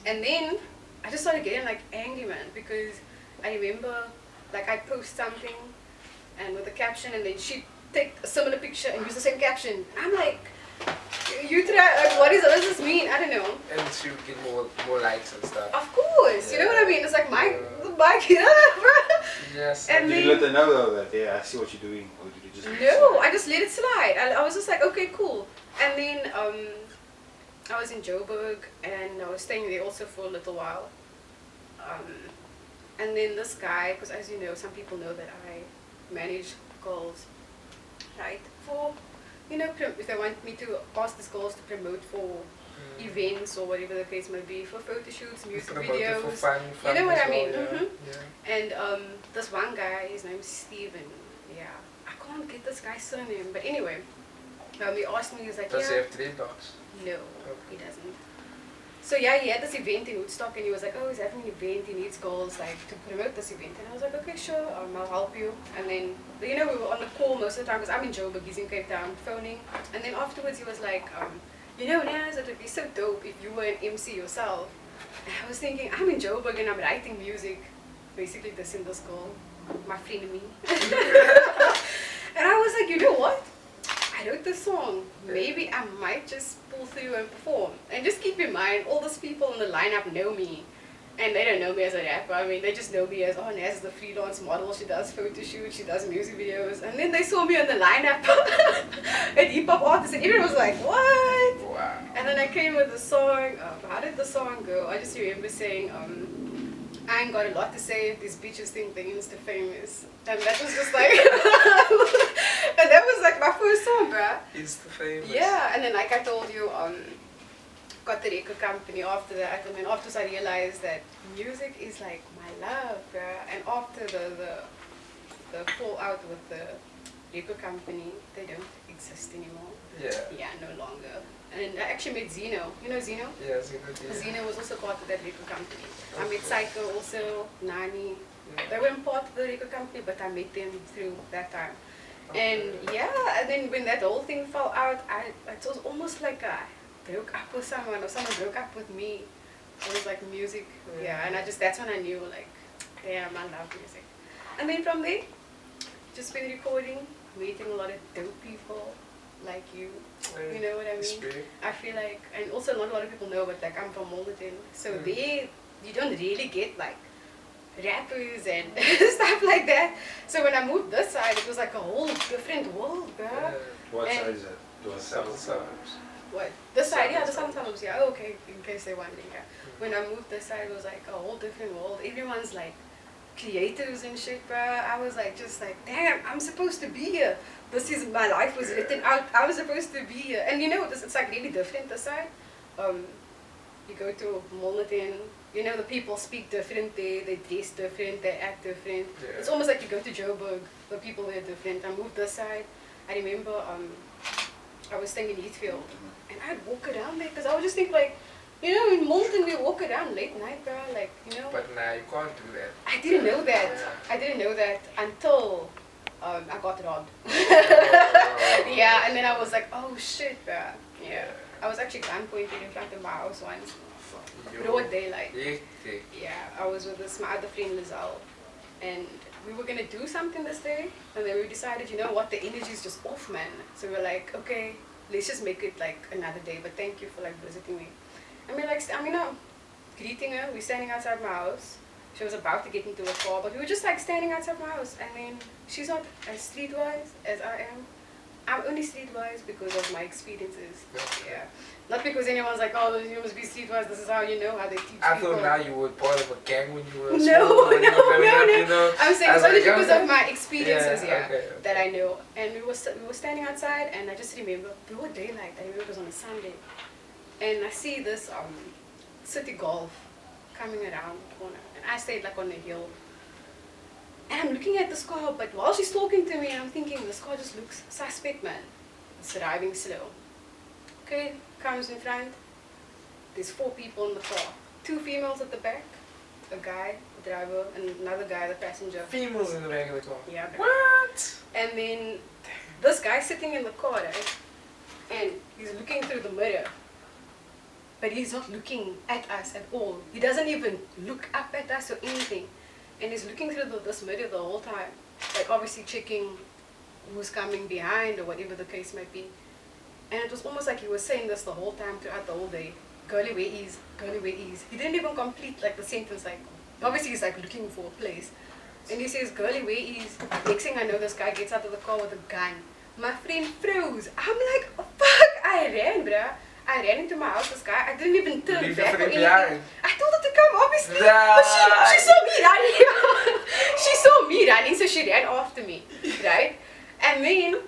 And then I just started getting like angry, man, because I remember like I'd post something and with a caption, and then she'd take a similar picture and use the same caption. I'm like, you try, like, what does this mean? I don't know. And she would get more likes and stuff. Of course, Yeah. you know what I mean? It's like my yeah, bro. Yes. And Did you let them know though that, yeah, I see what you're doing, or did you just... No, I just let it slide. I was just like, okay, cool. And then I was in Joburg, and I was staying there also for a little while. And then this guy, because as you know, some people know that I manage girls, right? For, you know, if they want me to ask these girls to promote for events or whatever the case may be, for photo shoots, music videos. For fun you know what I as mean? well, Yeah. And this one guy, his name is Steven. Yeah, I can't get this guy's surname, but anyway, he asked me, he was like, Does he yeah. have dreadlocks? No, he doesn't. So yeah, he had this event in Woodstock, and he was like, oh, he's having an event, he needs girls like to promote this event. And I was like, okay, sure, I'll help you. And then, you know, we were on the call most of the time, because I'm in Joburg, he's in Cape Town, phoning. And then afterwards he was like, you know, Naz, it would be so dope if you were an MC yourself. And I was thinking, I'm in Joburg and I'm writing music, basically this and this girl, my frenemy. And I was like, you know what? I wrote this song. Maybe I might just pull through and perform. And just keep in mind, all those people in the lineup know me. And they don't know me as a rapper. I mean, they just know me as, oh, Naz is the freelance model. She does photo shoots, she does music videos. And then they saw me on the lineup at hip hop artists, and everyone was like, what? Wow. And then I came with the song. How did the song go? I just remember saying, I ain't got a lot to say. These bitches think they're Insta famous. And that was just like, and that was like my first song, bruh. Insta famous. Yeah, and then like I told you, got the record company after that, and then afterwards I realized that music is like my love, bruh. And after the fallout with the record company, they don't exist anymore. Yeah. Yeah, no longer. And I actually met Zeno. You know Zeno? Yeah, Zeno. Yeah. Zeno was also part of that record company. I met Psycho also, Nani. Yeah. They weren't part of the record company, but I met them through that time. And yeah, and then when that whole thing fell out, it was almost like I broke up with someone, or someone broke up with me. It was like music, yeah, and that's when I knew, like, damn, I love music. And then from there, just been recording, meeting a lot of dope people like you. You know what I mean? I feel like, and also not a lot of people know, but like I'm from Malden, so there you don't really get like rappers and stuff like that. So when I moved this side, it was like a whole different world, bro. What And- side is it? Suburbs. What? This side, yeah, the suburbs, yeah. Oh, okay, in case they're wondering, yeah. When I moved this side, it was like a whole different world. Everyone's like creatives and shit, bro. I was like, just like, damn, I'm supposed to be here. This is, my life was written out. I was supposed to be here. And you know, it's like really different this side. You go to Malden, you know, the people speak different there, they dress different, they act different. Yeah. It's almost like you go to Joburg, the people there are different. I moved this side. I remember I was staying in Heathfield, and I'd walk around there, because I would just think like, you know, in Malden we walk around late night, bro, like, you know. But now you can't do that. I didn't know that. I didn't know that until I got robbed. Yeah, and then I was like, oh shit, bro. Yeah. I was actually gun pointed in front of my house once. Broad daylight. Yeah, I was with my other friend Lizelle, and we were gonna do something this day, and then we decided, you know what, the energy is just off, man. So we were like, okay, let's just make it like another day. But thank you for like visiting me. And we're like, greeting her. We're standing outside my house. She was about to get into a car, but we were just like standing outside my house. And then she's not as streetwise as I am. I'm only streetwise because of my experiences. Yeah. Not because anyone's like, oh, you must be streetwise, this is how you know how they teach I people. thought now you were part of a gang when you were No. You know? I'm saying it's only like, because of my experiences, okay. that I know. And we were standing outside, and I just remember, broad daylight, I remember it was on a Sunday. And I see this city golf coming around the corner. And I stayed like on the hill. And I'm looking at this car, but while she's talking to me, I'm thinking, this car just looks suspect, man. It's driving slow. Okay, comes in front. There's 4 people in the car. 2 females at the back. A guy, the driver, and another guy, the passenger. Females in the back of the car? Yeah. What? And then this guy sitting in the car, right? And he's looking through the mirror. But he's not looking at us at all. He doesn't even look up at us or anything. And he's looking through this mirror the whole time. Like obviously checking who's coming behind or whatever the case might be. And it was almost like he was saying this the whole time throughout the whole day. Girlie, where is? Girlie, where is? He didn't even complete like the sentence. Like obviously he's like looking for a place. And he says, girlie, where is? Next thing I know, this guy gets out of the car with a gun. My friend froze. I'm like, oh, fuck! I ran, bruh. I ran into my house, this guy. I didn't even turn back or anything. Behind. I told her to come, obviously. But she saw me running. She saw me running, so she ran after me, right? And then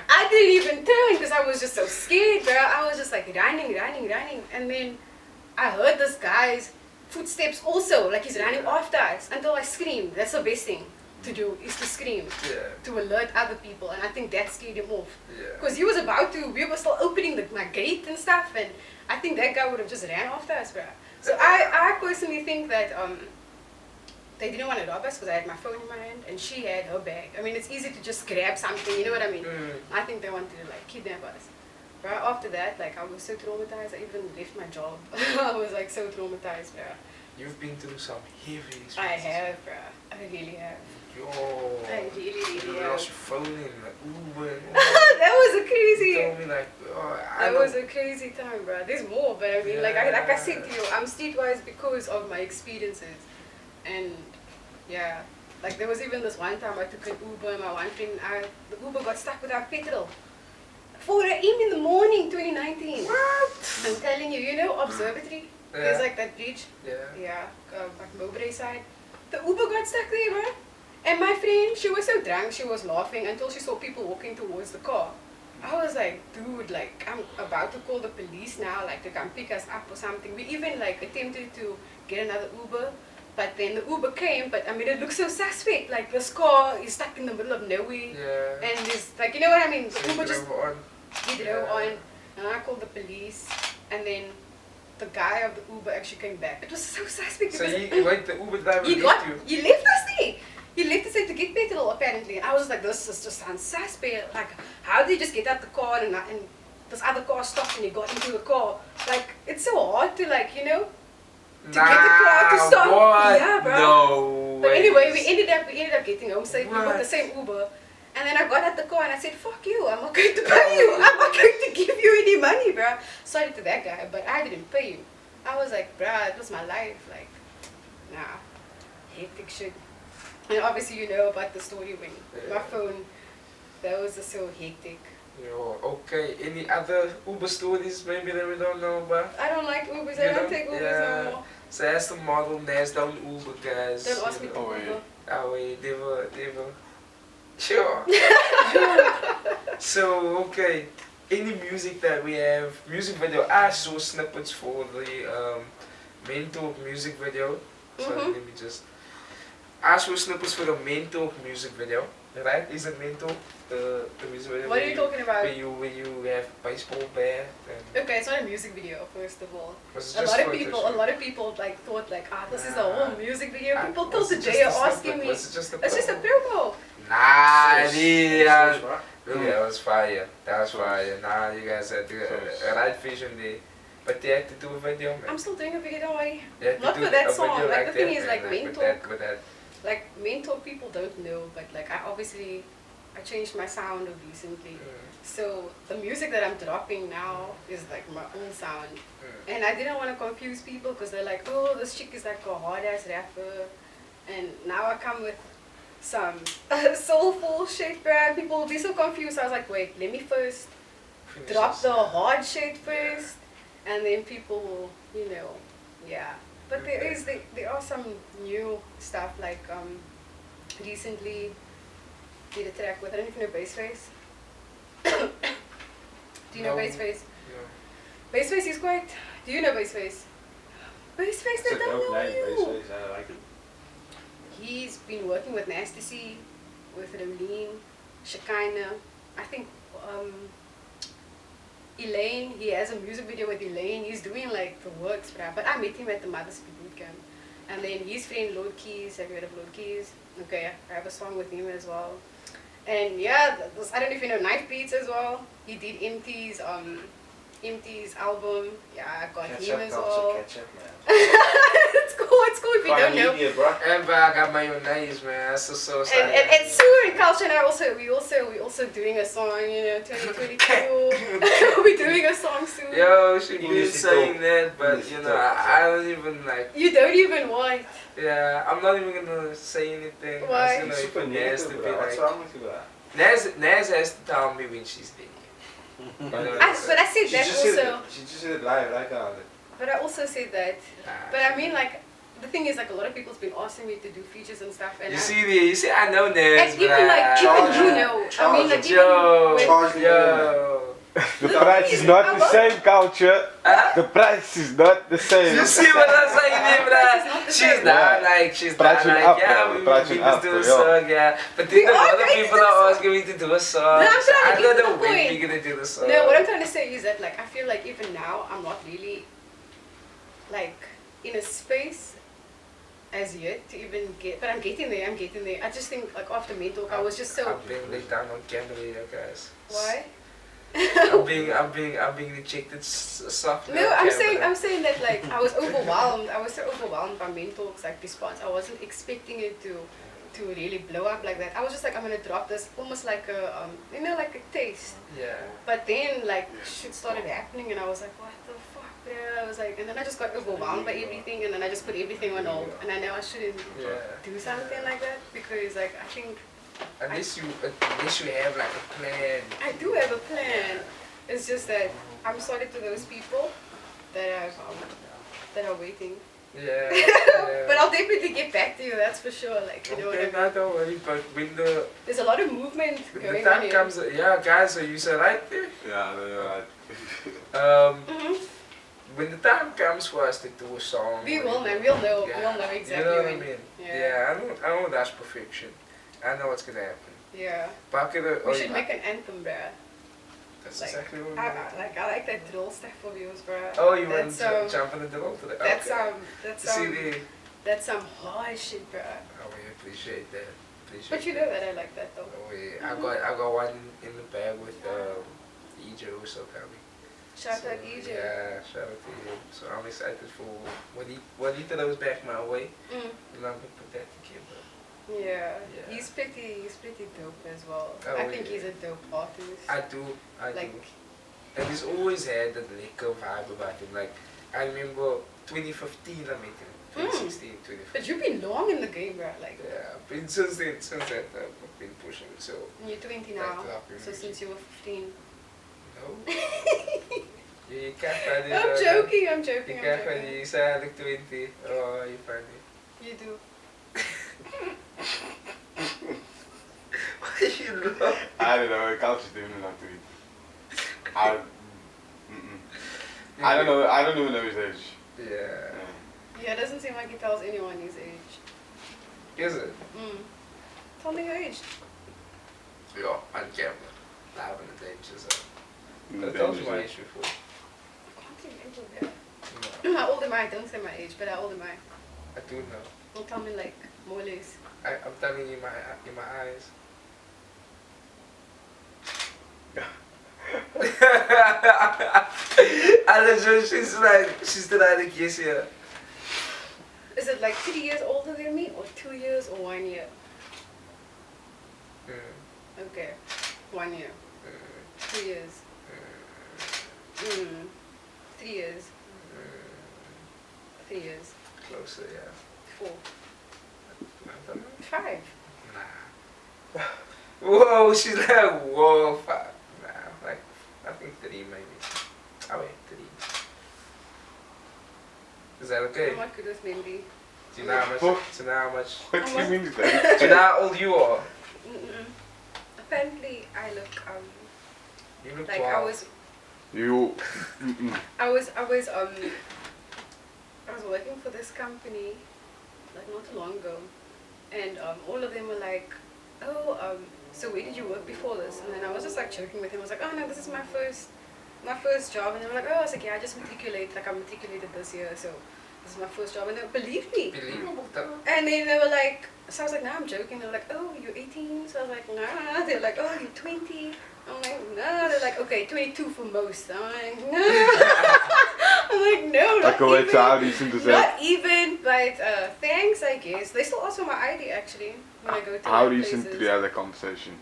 I didn't even turn because I was just so scared, bro. I was just like running. And then I heard this guy's footsteps also, like he's running after us until I screamed. That's the best thing to do, is to scream, to alert other people, and I think that scared him off. Because he was about to, we were still opening my gate and stuff, and I think that guy would have just ran after us, bro. So I personally think that they didn't want to rob us because I had my phone in my hand and she had her bag. I mean, it's easy to just grab something, you know what I mean? I think they wanted to like kidnap us. Right after that, like I was so traumatized, I even left my job. I was like so traumatized, bro. You've been through some heavy experiences. I have, bro. I really have. Yo. I really You have. lost your phone in like Uber and all That was a crazy. You told me like, oh, That was a crazy time, bro. There's more, but I mean, like I said to you, I'm streetwise because of my experiences, and yeah, like there was even this one time I took an Uber and my one friend, the Uber got stuck without petrol. 4 a.m. in the morning, 2019. What? I'm telling you, you know Observatory? There's like that bridge. Yeah. Like Mowbray side. The Uber got stuck there, bro. And my friend, she was so drunk, she was laughing until she saw people walking towards the car. I was like, dude, like I'm about to call the police now, like to come pick us up or something. We even like attempted to get another Uber, but then the Uber came, but I mean it looks so suspect. Like this car is stuck in the middle of nowhere. And there's like, you know what I mean? The Uber just he drove on, and I called the police, and then the guy of the Uber actually came back. It was so suspect. So the Uber driver he left us there. He left us there to get petrol apparently. I was like, this is just sounds suspect. Like, how did he just get out the car and this other car stopped and he got into the car? Like, it's so hard to like, you know, to get the car to stop. What? Yeah, bro. No but way. anyway, we ended up getting home safely with the same Uber. And then I got at the car and I said, fuck you, I'm not going to pay you. I'm not going to give you any money, bro. Sorry to that guy, but I didn't pay you. I was like, bruh, it was my life. Like, nah, hectic shit. And obviously you know about the story when my phone, that was just so hectic. Yo, okay. Any other Uber stories maybe that we don't know about? I don't like Ubers, I don't take Ubers no more. So that's the model, Naz don't Uber, guys. Don't ask me to Uber. Oh wait, never. Sure. So, okay. Any music that we have, music video, I saw snippets for the main talk music video. So let me just, I saw snippets for the main talk music video, right? Is it main talk, the music video? What are you talking about? Where you have baseball bat and... Okay, it's not a music video, first of all. A lot of people like thought like, this is the whole music video. People told was the it Jay just a asking snippet? me. Was it just a It's just a promo? promo. Nah, So yeah. it's right. Really, that was fire. That was fire. Nah, you guys had the right vision there. But they had to do a video, man. I'm still doing a video, don't worry. They had to Not do for that a song. video Like the thing that, is, man, like with main that, talk. with that. Like main talk people don't know, but like I obviously I changed my sound recently. So the music that I'm dropping now is like my own sound. And I didn't want to confuse people because they're like, oh, this chick is like a hard ass rapper. And now I come with some soulful shit, bruh. People will be so confused. I was like, wait, let me first drop the hard shit first. And then people will, you know, yeah. But there are some new stuff like recently did a track with, I don't know if you know Bassface. Do you know Bassface? No. Bassface is quite. Do you know Bassface? Bassface, It's they a don't dope know name, you. Bassface. I like it. He's been working with Nasty C, with Rolene, Shekinah. I think Elaine. He has a music video with Elaine. He's doing like the works, bruh. But I met him at the Mother's Bootcamp. And then his friend Lord Keys. Have you heard of Lord Keys? Okay, I have a song with him as well. And yeah, I don't know if you know Knife Beats as well. He did Empty's album. Yeah, I got him as well. Catch up, man. It's cool if you don't know. Media, bro. And I got my own names, man. That's so sad. And Sue and Culture and I we also doing a song, you know, 2022. We're doing a song soon. Yo, she been Music saying dope. that, but Music you know, dope. I don't even like. You don't even want. Yeah, I'm not even gonna say anything. Why? I'm just Super gonna Naz to negative, be bro. What's like. wrong with you, bro? Naz has to tell me when she's there. You know, But I said She that just said also. it. She just said it live right now. But I also said that. nah, But I mean, like, the thing is, like, a lot of people's been asking me to do features and stuff. And you I, see, I know Naz, and even like, Charge even you her. know, I Charge mean, like, her. even Yo, when- Charge me, yo. The price is not the same, Culture. Huh? The price is not the same. You see what I'm saying, Price is bruh? not the She's same. not like, she's not Pricing like, up, yeah, bro. we Pricing just up, do a bro. song, yeah. But We then the are other going to people do a are song. asking me to do a song. No, I'm So trying to I get don't to know the when point. we're gonna do the song. No, what I'm trying to say is that, like, I feel like even now, I'm not really, like, in a space as yet to even get, but I'm getting there. I just think, like, after mental, I was just so, I'm being laid down on camera here, guys. why? I'm being rejected softly. No, on camera. I'm saying that, like, I was overwhelmed. I was so overwhelmed by mental's, like, response. I wasn't expecting it to really blow up like that. I was just like, I'm gonna drop this, almost like a, you know, like a taste. Yeah. But then, like, shit started happening, and I was like, what the fuck, bro? I was like, and then I just got overwhelmed by everything, and then I just put everything on hold, and I know I shouldn't Yeah. do something like that because, like, I think Unless you have like a plan. I do have a plan. It's just that I'm sorry to those people that are waiting. Yeah. But I'll definitely get back to you. That's for sure. Like, you know what I Okay, mean? no, don't worry. But when There's a lot of movement the going on time here. comes, yeah, guys. So you said right there. Yeah, you're right. When the time comes for us to do a song, We will, man. We'll know. Yeah. We'll know exactly You know what I when. mean? Yeah. Yeah, I know that's perfection. I know what's gonna happen. Yeah. Bucket it. We should make an anthem, bruh. That's like, exactly what we I like that drill stuff for views, bruh. Oh, you want that's, to jump in the drill today? That's Okay. that's some hard shit, bruh. Oh, we appreciate that. Appreciate But you know that I like that though. Oh yeah, I got one in the bag with EJ also coming. Shout So, out EJ. Yeah, shout out to him. So I'm excited for what he throws back my way. Mm. And I'm gonna put that together. Yeah. Yeah. He's pretty dope as well. Oh, I think yeah. he's a dope artist. I do. Like- And he's always had that liquor vibe about him. Like I remember 2015 I met him. 2016, 2015. But you've been long in the game, bro. Like, Yeah, been since that I've been pushing it. So you're 20 now, Like, so since you were 15. no. You can't find it. I'm joking. You can't find it. You sound like 20. Oh, you funny. You do. Why you laugh? I don't know, Culture's doing it not to eat. I don't even know his age. Yeah. Yeah, it doesn't seem like he tells anyone his age. Is it? Tell me your age. Yeah, on camera. Live in the Danger Zone. In the I told you Danger my Zone. age before. I can't remember that. No, How old am I? Don't say my age, but how old am I? I do know. Don't tell me like more or less. I'm telling you in my eyes. She's trying to guess here. Is it like 3 years older than me, or 2 years, or 1 year? Okay, 1 year. 2 years. 3 years. 3 years. Closer, yeah. 4. I don't know. 5. Nah. Whoa, she's like, whoa, 5. Nah, like, I think 3 maybe. Oh wait, 3. Is that okay? I'm not good with memory. Do you know how much? Do you know how much? What do you mean is that? Do you know how old you are? Apparently, I look You look like 12. I was working for this company like not too long ago, and all of them were like, oh, so where did you work before this? And then I was just like joking with him. I was like, oh no, this is my first job. And they were like, oh, I was like, yeah, I just matriculated, like I matriculated this year, so this is my first job. And they believed me. And then they were like, so I was like, no, I'm joking. They were like, oh, you're 18? So I was like, nah. They're like, oh, you're 20? I'm like, no. They're like, okay, 22 for most. I'm like, no. I'm like, no, not even. Not even, but thanks, I guess. They still ask for my ID, actually, when I go to How places. recent did you have that conversation?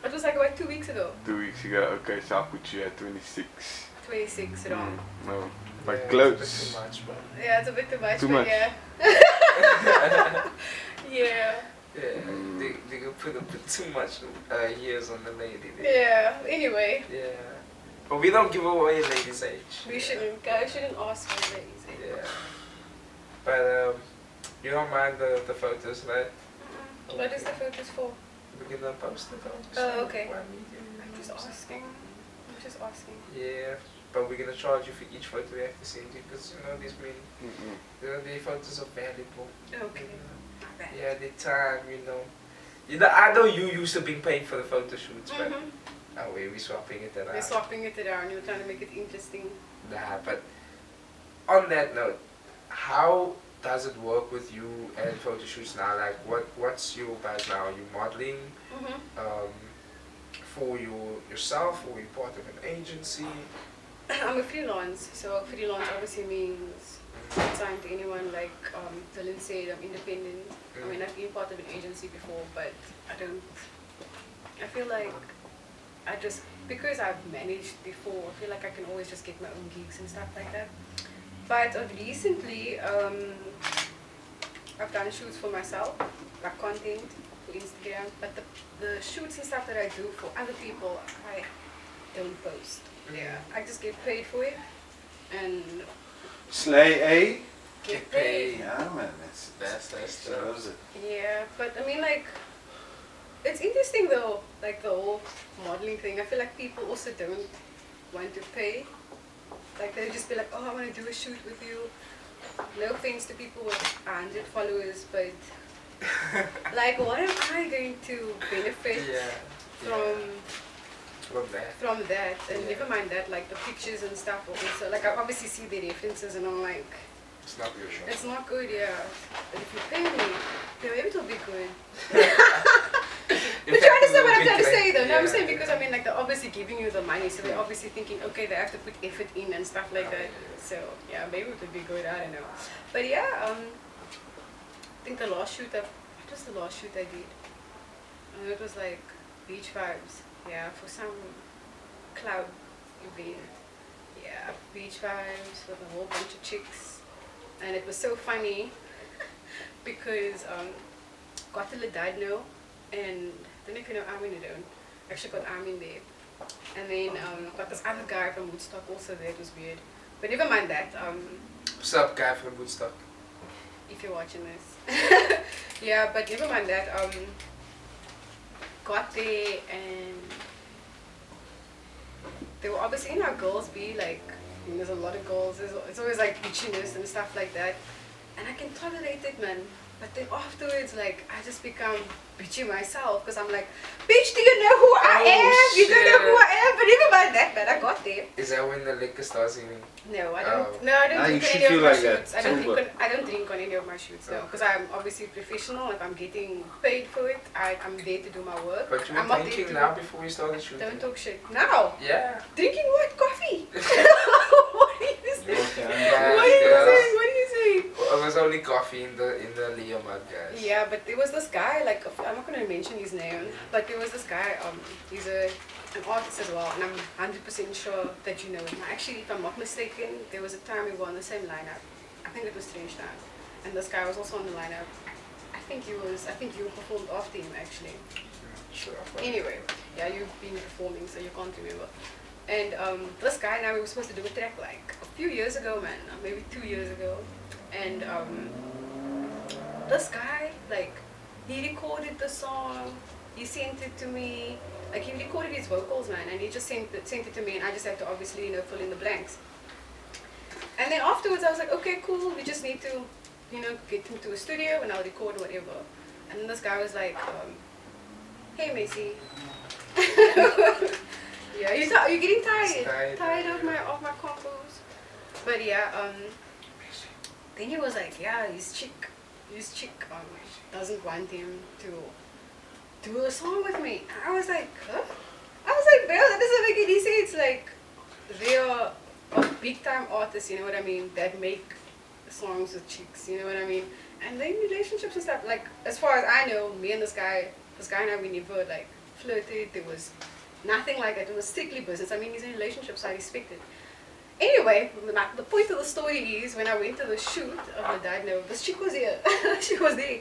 It was like about 2 weeks ago. 2 weeks ago. Okay, so I'll put you at 26. 26 wrong. No, but Yeah, close. It's a bit too much, but Yeah, it's a bit too much, Too but much. yeah. Yeah. yeah, they could put too much years on the lady there. Yeah, anyway. Yeah. But we don't give away ladies' age. We shouldn't, guys shouldn't ask for ladies. Yeah. But you don't mind the photos, right? What is the photos for? We can post it on Oh, okay. KWAAI Media. I'm just asking. I'm just asking. Yeah, but we're gonna charge you for each photo we have to send you because you know these mean the photos are valuable. Okay. Not bad. Yeah, the time, you know. I know you used to being paid for the photo shoots, but oh wait, we're swapping it around. We're swapping it around. You're trying to make it interesting. Nah, but on that note, how does it work with you and photo shoots now? Like, what's your buzz now? Are you modeling for yourself, or are you part of an agency? I'm a freelance, so freelance obviously means not signed to anyone. Like Dylan said, I'm independent. I mean, I've been part of an agency before, but I feel like because I've managed before, I feel like I can always just get my own gigs and stuff like that. But recently, I've done shoots for myself, like content for Instagram, but the shoots and stuff that I do for other people, I don't post. Yeah, I just get paid for it, and Slay, eh? get paid. Yeah, man, that's loves it. Yeah, but I mean, like, it's interesting though, like the whole modeling thing. I feel like people also don't want to pay. Like, they'll just be like, oh, I want to do a shoot with you. No offense to people with 100 followers, but like, what am I going to benefit from that? And never mind that, like the pictures and stuff also. Like, I obviously see the references and I'm like, It's not your show. it's not good, yeah. But if you pay me, then maybe it'll be good. But you understand what I'm trying to say though? No, I'm saying because I mean, like, they're obviously giving you the money, so they're obviously thinking, okay, they have to put effort in and stuff like that. So yeah, maybe it would be good, I don't know. But yeah, I think the last shoot what was the last shoot I did? It was like beach vibes, yeah, for some club event. Yeah, beach vibes with a whole bunch of chicks. And it was so funny because got to Ladadno, and I don't know if you know Armin Ladone. Actually got Armin there. And then got this other guy from Woodstock also there. It was weird. But never mind that. What's up, guy from Woodstock? If you're watching this. Yeah, but never mind that. Got there and they were obviously, you know, girls be like, I mean, there's a lot of girls. It's always like bitchiness and stuff like that. And I can tolerate it, man. But then afterwards, like, I just become bitchy myself because I'm like, bitch, do you know who I am? You don't know who I am. But even by not that bad. I got there. Is that when the liquor starts eating? No, I don't. Oh. No, I don't Nah, drink you on should any of feel my like that. shoots. I don't Sober. drink on. I don't drink on any of my shoots, no, because I'm obviously professional. If I'm getting paid for it, I'm there to do my work. But you were I'm not there drinking to- now before you started shooting. Don't talk shit. Now, Yeah. drinking what? Coffee. What are you saying? Yeah, What are you yeah. saying? What are you saying? It was only coffee in the Leo mug, guys. Yeah, but there was this guy, like, I'm not going to mention his name, but there was this guy, he's an artist as well, and I'm 100% sure that you know him. Actually, if I'm not mistaken, there was a time we were on the same lineup. I think it was Strange Time, and this guy was also on the lineup. I think you performed after him, actually. Sure. Anyway, yeah, you've been performing, so you can't remember. And this guy, now we were supposed to do a track like a few years ago, man, maybe 2 years ago. And this guy, like, he recorded the song, he sent it to me, like he recorded his vocals, man, and he just sent it to me, and I just had to obviously, you know, fill in the blanks. And then afterwards I was like, okay, cool, we just need to, you know, get him to a studio and I'll record whatever. And then this guy was like, hey Macy. Yeah, you're getting tired of my combos. But yeah, then he was like, yeah, his chick doesn't want him to do a song with me. And I was like, huh? I was like, bro, that doesn't make any sense. Like, they are big time artists, you know what I mean, that make songs with chicks, you know what I mean? And then relationships and stuff, like, as far as I know, me and this guy and I, we never like flirted. There was nothing like that. It was strictly business. I mean, he's in a relationship, so I respect it. Anyway, the point of the story is, when I went to the shoot of the Dino, this chick was here. She was there.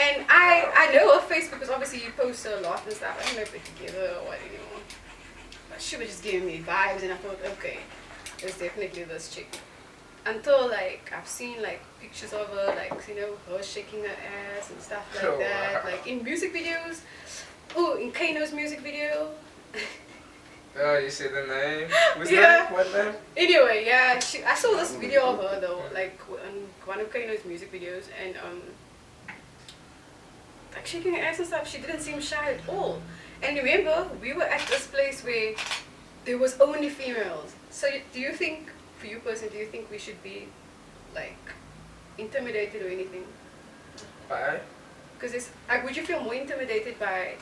And I know her face because obviously you post her a lot and stuff. I don't know if they're together or what anymore. But she was just giving me vibes, and I thought, okay, it's definitely this chick. Until, like, I've seen, like, pictures of her, like, you know, her shaking her ass and stuff like that. Like, in music videos. Oh, in Kano's music video. Oh, you said the name? What's Yeah. that? What name? Anyway, yeah, I saw this video of her, though, like, on one of Kano's music videos, and, like, shaking her ass and stuff, she didn't seem shy at all. And remember, we were at this place where there was only females. So do you think, for you personally, do you think we should be, like, intimidated or anything? Why? Because it's, like, would you feel more intimidated by,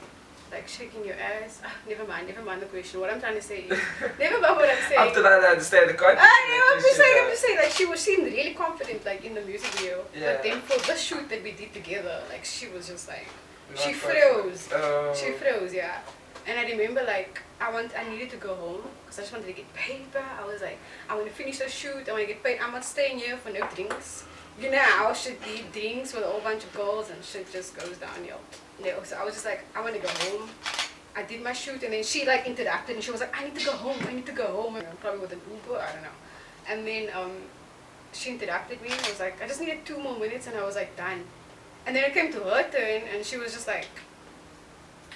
like, shaking your ass? Never mind the question. What I'm trying to say is, never mind what I'm saying. After that, I understand the context. I'm just saying, like, she seemed really confident, like, in the music video. Yeah. But then for the shoot that we did together, like, she was just like, Not she confident. froze. Oh. She froze, yeah. And I remember, like, I needed to go home because I just wanted to get paid, bro. I was like, I want to finish the shoot, I want to get paid. I'm not staying here for no drinks. You know how shit be drinks with a whole bunch of girls and shit just goes downhill. No, so I was just like, I want to go home. I did my shoot, and then she, like, interrupted, and she was like, I need to go home, probably with an Uber, I don't know. And then she interrupted me and was like, I just needed 2 more minutes, and I was like, done. And then it came to her turn, and she was just like,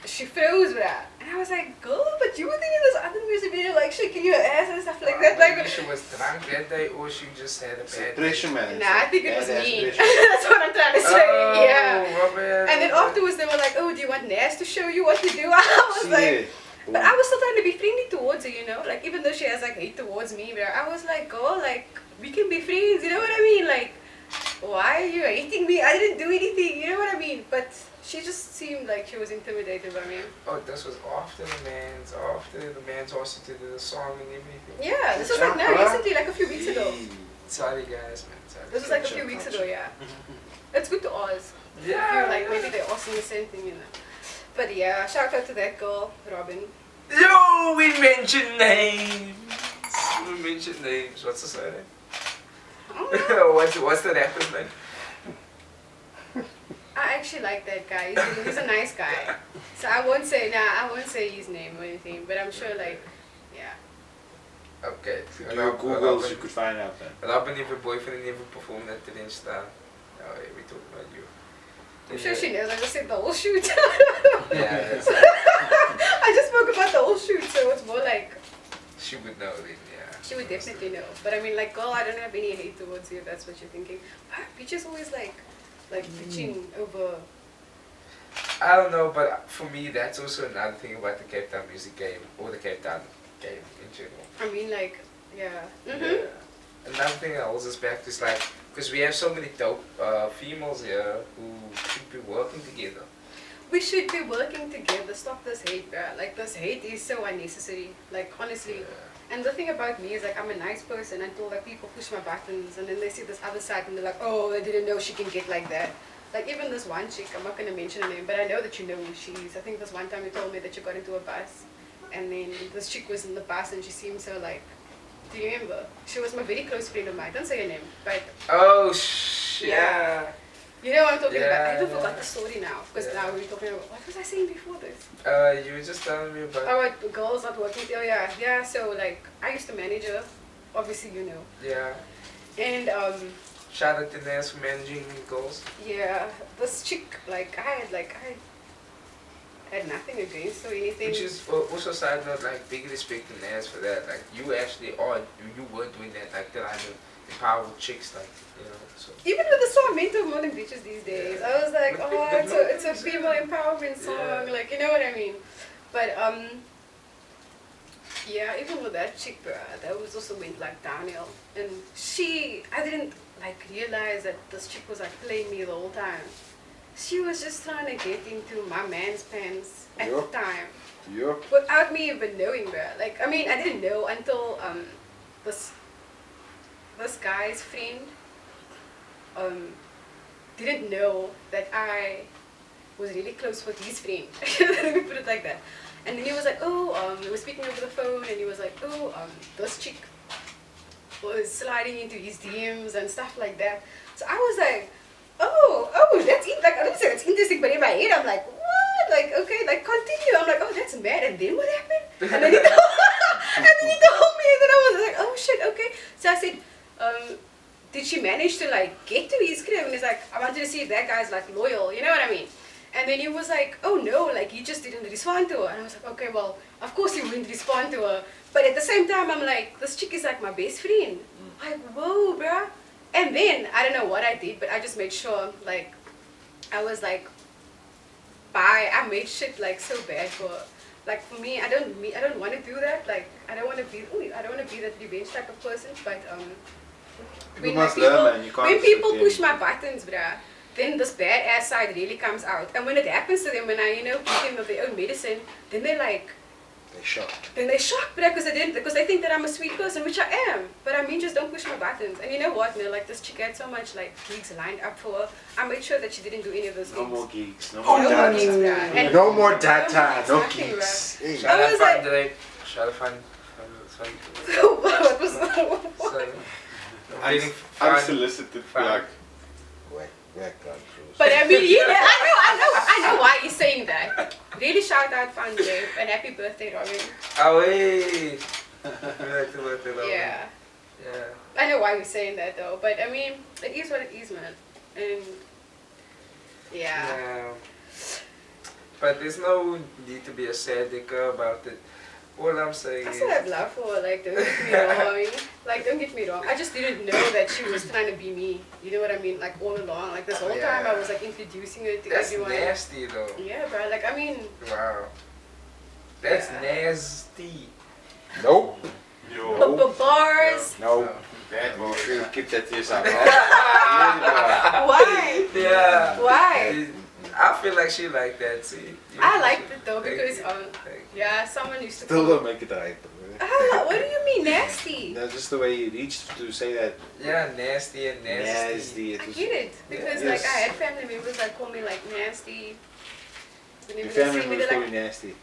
she froze with that. And I was like, girl, but you were thinking this other music video, like, shaking your ass and stuff like that. Maybe Like, she was drunk that day, or she just had a bad Pressure, man. nah, I think it was Badass me. pressure. That's what I'm trying to say, Oh, yeah. Robert. And then afterwards they were like, oh, do you want Naz to show you what to do? I was like, but I was still trying to be friendly towards her, you know? Like, even though she has, like, hate towards me, but I was like, girl, like, we can be friends, you know what I mean? Like, why are you hating me? I didn't do anything, you know what I mean? But she just seemed like she was intimidated by me. Oh, this was after the man's asked you to do the song and everything. Yeah, this was like now recently, like a few weeks ago. Sorry guys, man. Sorry. This was like a few weeks ago, yeah. It's good to ask. Yeah. I feel like maybe they're asking the same thing, you know. But yeah, shout out to that girl, Robin. Yo, we mentioned names. What's the surname? What's the rapper's name? I actually like that guy. He's a nice guy. So I won't say his name or anything, but I'm sure, like, yeah. Okay. If you do your Googles, you could find out then. Robin heeft een boyfriend en never performed at the Insta. Oh, yeah, we talk about you. I'm sure she knows. I just said the whole shoot. Yeah, that's I just spoke about the whole shoot, so it's more like she would know then, yeah. she would definitely know. But I mean, like, girl, I don't have any hate towards you if that's what you're thinking. But bitches always like bitching over. I don't know, but for me, that's also another thing about the Cape Town music game, or the Cape Town game in general. I mean, like, yeah. Yeah. Another thing that holds us back is like, because we have so many dope females here who should be working together. We should be working together. Stop this hate, bruh. Like, this hate is so unnecessary. Like, honestly. Yeah. And the thing about me is, like, I'm a nice person until, like, people push my buttons and then they see this other side and they're like, oh, I didn't know she can get like that. Like, even this one chick, I'm not going to mention her name, but I know that you know who she is. I think this one time you told me that you got into a bus and then this chick was in the bus and she seemed so, like, do you remember? She was my very close friend of mine. Don't say her name, but... Oh, yeah. You know what I'm talking about? I even forgot the story now, because now we're talking about, what was I saying before this? You were just telling me about... Oh, what, girls not working, oh yeah, yeah, so like, I used to manage her, obviously you know. Yeah. And, Shout out to Naz for managing girls. yeah, this chick, like, I had nothing against or anything. Which is also side note, like, big respect to Naz for that. Like, you actually are, you were doing that, like, that I know, empowered chicks, like, you know, so. Even with the song Mental More Than Bitches these days, Yeah. I was like, But oh, it's a female empowerment song, Yeah. like, you know what I mean? But, yeah, even with that chick, bruh, that was also went, like, downhill. And I didn't, like, realize that this chick was, like, playing me the whole time. She was just trying to get into my man's pants at the time. Yup. Without me even knowing, bruh. Like, I mean, I didn't know until, this guy's friend, didn't know that I was really close with his friend. Let me put it like that. And then he was like, oh, we were speaking over the phone, and he was like, oh, this chick was sliding into his DMs and stuff like that. So I was like, oh, that's it. Like, I don't say it's interesting, but in my head, I'm like, what? Like, okay, like, continue. I'm like, oh, that's mad. And then what happened? And then he told me, and then I was like, oh shit, okay. So I said, did she manage to like get to his crib? And he's like, I wanted to see if that guy's like loyal, you know what I mean? And then he was like, oh no, like he just didn't respond to her. And I was like, okay, well, of course he wouldn't respond to her. But at the same time, I'm like, this chick is like my best friend. Like, whoa, bruh. And then, I don't know what I did, but I just made sure, like, I was like, I made shit like so bad for, like for me, I don't want to do that. Like, I don't want to be that revenge type of person. But You must learn, man. You can't when people sit push there. my buttons, bruh, then this badass side really comes out. And when it happens to them, when I, give them of their own medicine, then they're like, They're shocked. then they're shocked, bruh, because they think that I'm a sweet person, which I am. But I mean, just don't push my buttons. And you know what, like this chick had so much like gigs lined up for her. I made sure that she didn't do any of those No gigs. more gigs. No No more more data. gigs, bruh. And No more data. No nothing, gigs. bruh. Hey. Shout I out was fun like- today. Shout out fun. What was that? So, feeling fun. Unsolicited Fun. plug. Whack God, Cruz. But I mean, yeah, I know why you're saying that. Really shout out Fun Day and happy birthday, Robin. Oh, hey. Happy birthday, Robin. Yeah. Yeah. I know why you're saying that though, but I mean, it is what it is, man. And yeah. Yeah. But there's no need to be a sad dicker about it. All I'm saying That's is... what I've loved for, like, don't get me wrong. Like, don't get me wrong. I just didn't know that she was trying to be me. You know what I mean? Like, all along. Like, this whole time I was, like, introducing her to That's everyone. nasty, though. Yeah, bro. Like, I mean... Wow. That's Yeah. nasty. Nope. Yo. Bars. No. Bad You boy. should keep that to yourself. Why? Yeah. Why? I feel like she like that, see. I liked it though Thank because you. Thank you. yeah, someone used to. Still don't make it right. Bro. What do you mean nasty? That's just the way you reached to say that. Yeah, nasty and nasty. Nasty. It I was, get it because Yeah. like I Yes. had family members that call me like nasty. Whenever your they family see me, members they're call like, you nasty.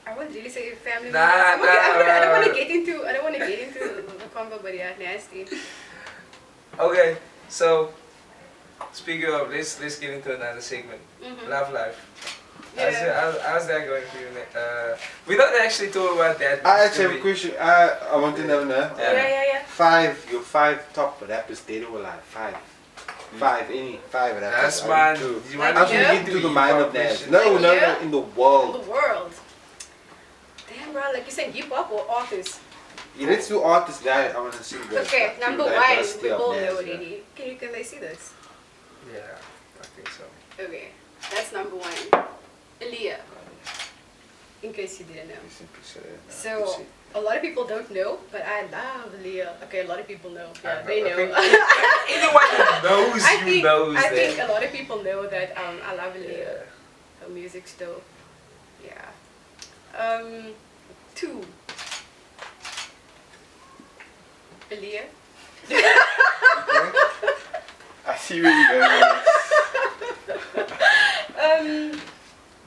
I wouldn't really say family Nah, members. I don't want nah. to get into the convo, but yeah, nasty. Okay, so speaking of, let's get into another segment. Mhm. Love life. Yeah. How's that going for you? We don't actually talk about that. I much, actually do have a we? question. I want to know now. Yeah. Your five top rappers dead or alive. Any five rappers. That's I man. want to- You Like, want I'm yeah. trying to get into the mind of Naz. Naz. No, Like, no, yeah. in the In world. the world. Damn, bro. Like you said, hip hop or artists? Yeah, let's do artists that I want to see. the Okay, number one. diversity We of all Naz, know yeah. already. Can they see this? Yeah, I think so. Okay, that's number one. Aaliyah. In case you didn't know. Simply say that. So- Pussy. a lot of people don't know, but I love Leah. Okay, a lot of people know. Yeah, I they know. Anyone who knows knows I that. think a lot of people know that I love Leah. Yeah. Her music's dope. Yeah. 2. Leah. I see where you're going with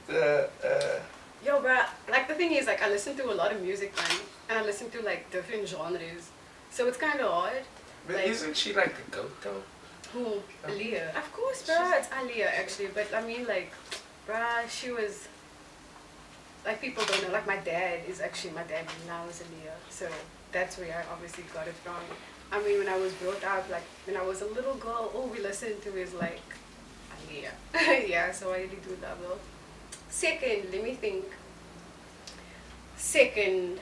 this. Yo, bruh, like the thing is, like, I listen to a lot of music, man, and I listen to like different genres, so it's kind of hard. But like, isn't she like the goat though? who? Aaliyah. Of course, bruh, it's Aaliyah actually, but I mean, like, bruh, she was, like, people don't know, like, my dad loves Aaliyah, so that's where I obviously got it from. I mean, when I was brought up, like, when I was a little girl, all we listened to is, like, Aaliyah. Yeah, so I really do love her. Second, let me think. Second,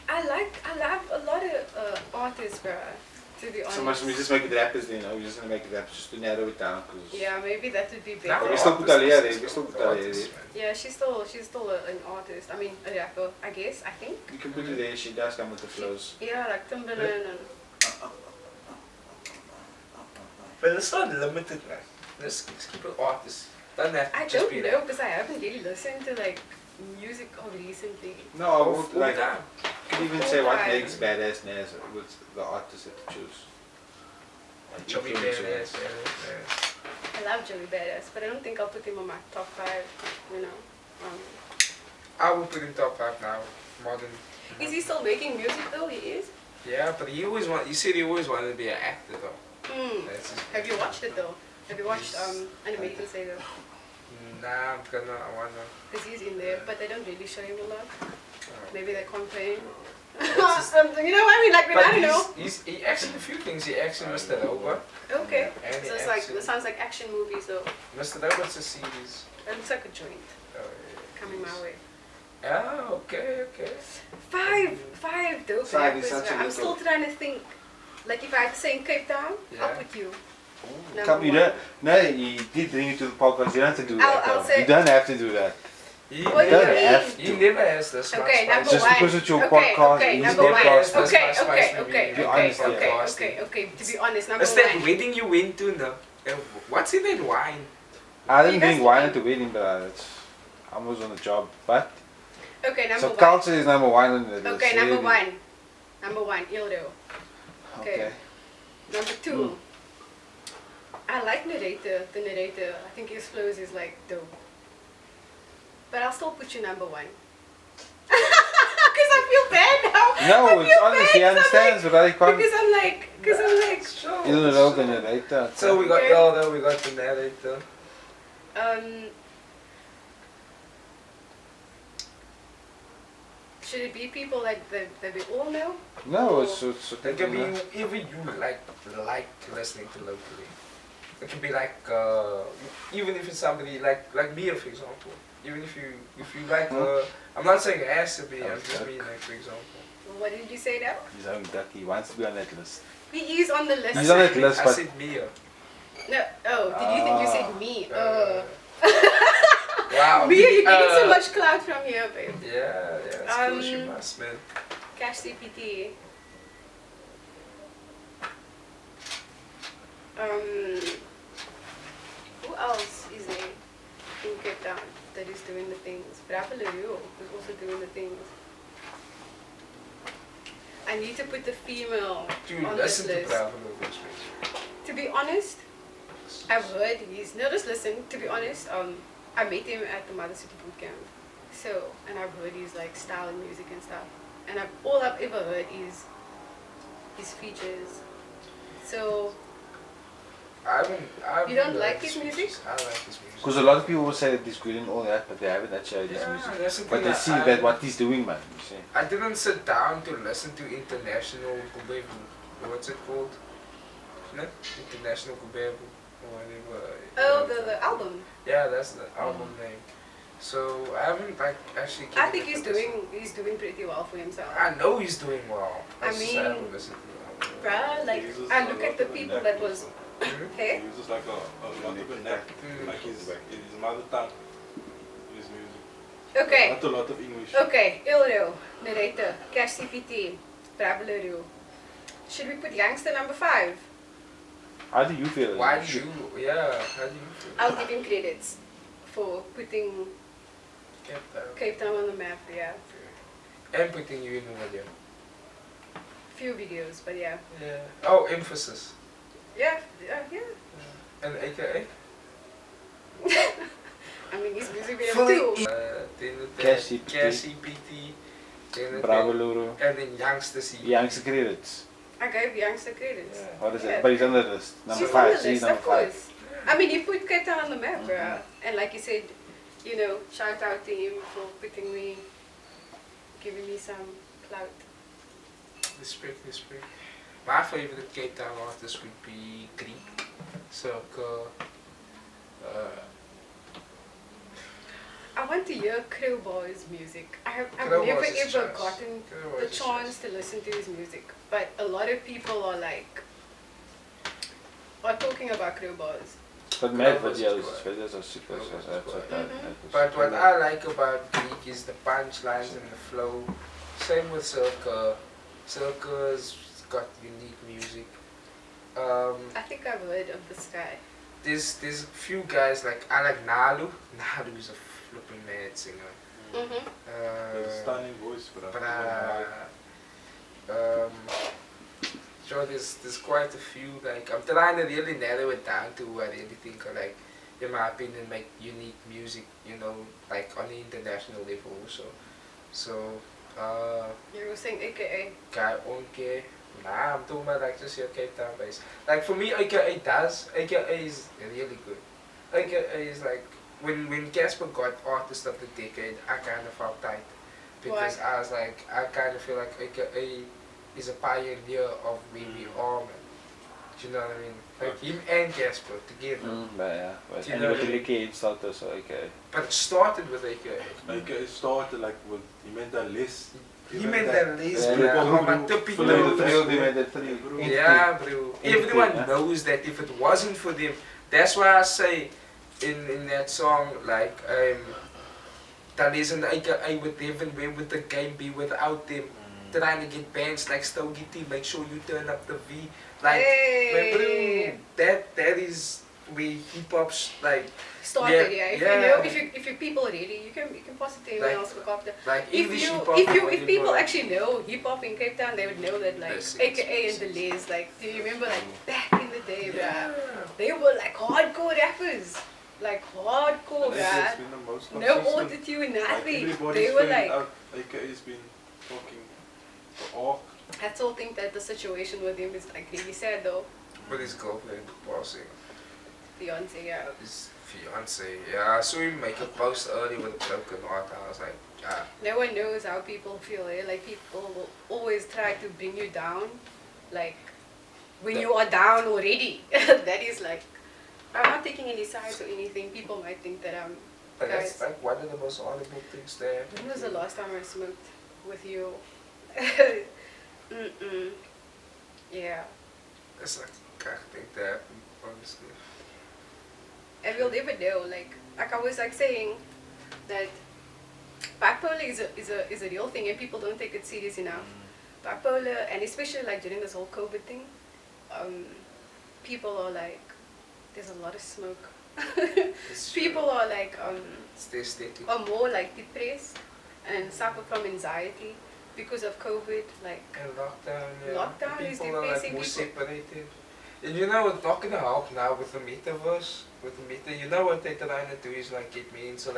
I love a lot of artists, bruh, to be honest. So must we just make it rappers then? We're just gonna make it rappers just to narrow it down. Cause Yeah, maybe that would be Nah, better. we still put Aaliyah there. We still put Aaliyah there. Yeah, she's still an artist. I mean, a rapper, I guess, I think. You can put it there. She does come with the flows. Yeah, like Timbaland and... But it's not limited, man. Let's keep it artists. Doesn't have to I just don't be know, because I haven't really listened to, like, music of recently. No, I would all like. time. You could even say what makes Badass Naz with the artist that you choose. Like Chubby influencer. Badass. I love Joey Badass, but I don't think I'll put him on my top 5, you know. I will put him top 5 now. Modern. Is he still making music though? He is? Yeah, but he said he always wanted to be an actor though. That's his Have you watched it though? Have you watched Animated Sailor? Nah, I wanna. Because he's in there, but they don't really show him a lot. Maybe they can't pay him. Just- You know what I mean? Like, But I don't know. he acted a few things. He acted Mr. Robot. Okay. And So he it's like, acted- it sounds like action movies though. Mr. Robot's a series. It looks like a joint Oh, coming my way. yeah. Okay. 5 dope 5 is rappers. such a I'm little- still trying to think. Like if I had to say in Cape Town, I'll Yeah. put you. Come, you don't. No, he did bring you to the podcast. You don't have to do that. I'll though. say- You don't have to do that. He What do you don't mean? have He never has this much Okay, spice. number Just one. because it's your okay, podcast, okay, he's number not one. podcast. Okay, That's my okay, spice, okay, maybe. okay, Honest, okay, yeah. okay, okay. To be honest, number It's that one. wedding you went to now. What's in that wine? I didn't You bring guys- wine at the wedding, but I was on the job. But Okay, number so one. culture is number 1 on the list. Okay, number really. 1. Number 1, Ildo. Okay. Number 2. I like narrator. The narrator. I think his flows is like dope. But I'll still put you number 1. Because I feel bad now. No, I it's feel honest. He bad 'cause understands, but I can't. Because I'm like, Sure. You don't know the narrator. So we got Okay. Elder, we got the narrator. should it be people like that we all know? No, it's It can be whoever you like listening to locally. It can be like even if it's somebody like Mia, for example. Even if you like I'm not saying it has to be. I'm just being like, for example. What did you say now? He's only ducky. He wants to be on that list. He is on the list. He's on that list, I but said Mia. No. Oh, did you think you said me? Wow. Mia, you're getting so much clout from here, babe. Yeah, it's cool. She must, man. Cash CPT. Who else is there in Cape Town that is doing the things? Bravo Leroux is also doing the things. I need to put the female Dude, on this listen to list. Bravo Leroux. To be honest, I've heard he's no, just listen. To be honest, I met him at the Mother City Boot Camp. So, and I've heard he's like style and music and stuff. And all I've ever heard is his features. So, I You don't like his music? I like his music. because a lot of people will say that he's good and all that, but they haven't actually heard his music. That's the But thing, they see I- that what he's doing, man. You see. I didn't sit down to listen to International Kubevu. What's it called? No? International Kubevu or whatever. oh, the album. Yeah, that's the album name. So I haven't like actually. I think given he's it a listen. doing pretty well for himself. I know he's doing well. I just mean, haven't listened to the album. Bruh, like, He uses I a look lot at the of people neck that was, also. hey? He uses like a lot of a neck, like his mother tongue, his music. Okay. Not a lot of English. Okay, Ilro, narrator, Cash CPT, Brabaleru. Should we put youngster number 5? How do you feel? Why do you? Yeah. How do you feel? I'll give him credits for putting Cape Town on the map, yeah. And putting you in the video. Few videos, but yeah. Yeah. Oh, emphasis. Yeah. And AKA? I mean, his music video too. Cash CPT. Brabaleru. And then youngster C. Youngster credits. I gave youngster credits. Yeah. What is Yeah. it? But he's on the list. Number She's 5. on the She's list, number of 5. course. I mean, he put Cape Town on the map, bruh. And like you said, you know, shout out to him for putting me, giving me some clout. Respect. My favorite Cape Town artist would be Greek. So, I want to hear Crowbar's music. I've Crowbar's never is ever trash. gotten Crowbar's the is chance to listen to his music. But a lot of people are talking about Crowbar's. But mad Crowbar's videos. is Videos are super. But what I like about Greek is the punchlines and the flow. Same with Circa. Circa's got unique music. I think I've heard of this guy. There's a few guys like I like Nalu. Nalu is a flipping mad singer. Stunning voice, bro. But so there's quite a few. Like I'm trying to really narrow it down to who I really think are like, in my opinion, make unique music. You know, like on the international level also. So You were saying AKA. Guy Onke. Nah, I'm talking about like just your Cape Town base. Like for me, AKA is really good. AKA is like when Casper got Artist of the Decade, I kind of felt tight because I was like, I kind of feel like AKA is a pioneer of where we are, man. Do you know what I mean? Like him and Casper together. But yeah. Do you And know with what I the mean? Licky started, so okay. But it started with AKA. Like it started like with he meant that list. He made that list, Yeah, bro. yeah. On my tippy Follow toe, the bro. first They made it 3. Yeah, bro. Everyone yeah. knows that if it wasn't for them, that's why I say in that song, like, that isn't AKA with them, and where would the game be without them? Trying to get bands like Stogie T, make sure you turn up the V. Like, Hey. bro, that is where hip hop's like, Started, Yeah, yeah. If yeah. you know, if you people really, you can positive Like- and else look after. like If English you hip hop. if people actually know hip hop in Cape Town, they would know that like Yes, AKA yes, and the yes. Lays, like do you remember like back in the day, bruh? They were like hardcore rappers. Like hardcore, AKA has bruh. been the most No consistent. auto-tune, Like, nothing. everybody's They were figured like, out AKA's been talking the arc. I still think that the situation with him is like really sad though. With his girlfriend passing. Beyonce, yeah. His fiance. Yeah, I saw him make a post early with a broken heart. I was like, yeah. No one knows how people feel, eh? Like people will always try to bring you down. Like when you are down already. That is like, I'm not taking any sides or anything. People might think that I'm. But that's Guys. like one of the most horrible things there. When was the last time I smoked with you? Yeah. It's like, I think that, honestly. And we'll never know. Like I was like saying that bipolar is a real thing and people don't take it serious enough. Bipolar, and especially like during this whole COVID thing, people are like, there's a lot of smoke. It's true. People are like Stay steady. are more like depressed and suffer from anxiety because of COVID. Like And lockdown, yeah. Lockdown is people are like depressing more people. separated. And you know what's not gonna help now with the metaverse? With the you know what they're trying to do is like get me into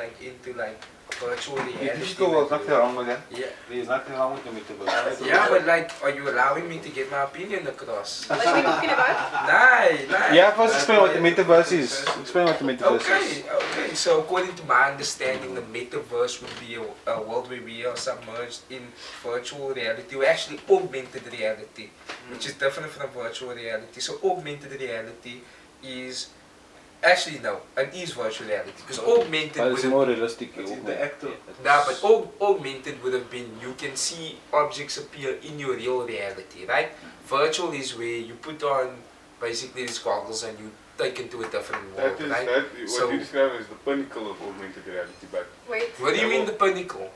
like virtual reality. Digital was nothing wrong with that. Yeah. There's nothing wrong with the metaverse. Yeah, but like, are you allowing me to get my opinion across? what are we talking about? Nah. Yeah, first explain what the metaverse is. Explain what the metaverse is. Okay. So according to my understanding, the metaverse would be a world where we are submerged in virtual reality, or actually augmented reality, which is different from virtual reality. So augmented reality is actually no, it is virtual reality because augmented But would it's have more realistic. It's interactive. nah, but augmented would have been you can see objects appear in your real reality, right? Virtual is where you put on basically these goggles and you take into a different world, That is right? what So- you describe as the pinnacle of augmented reality, but Wait. What do you mean the pinnacle?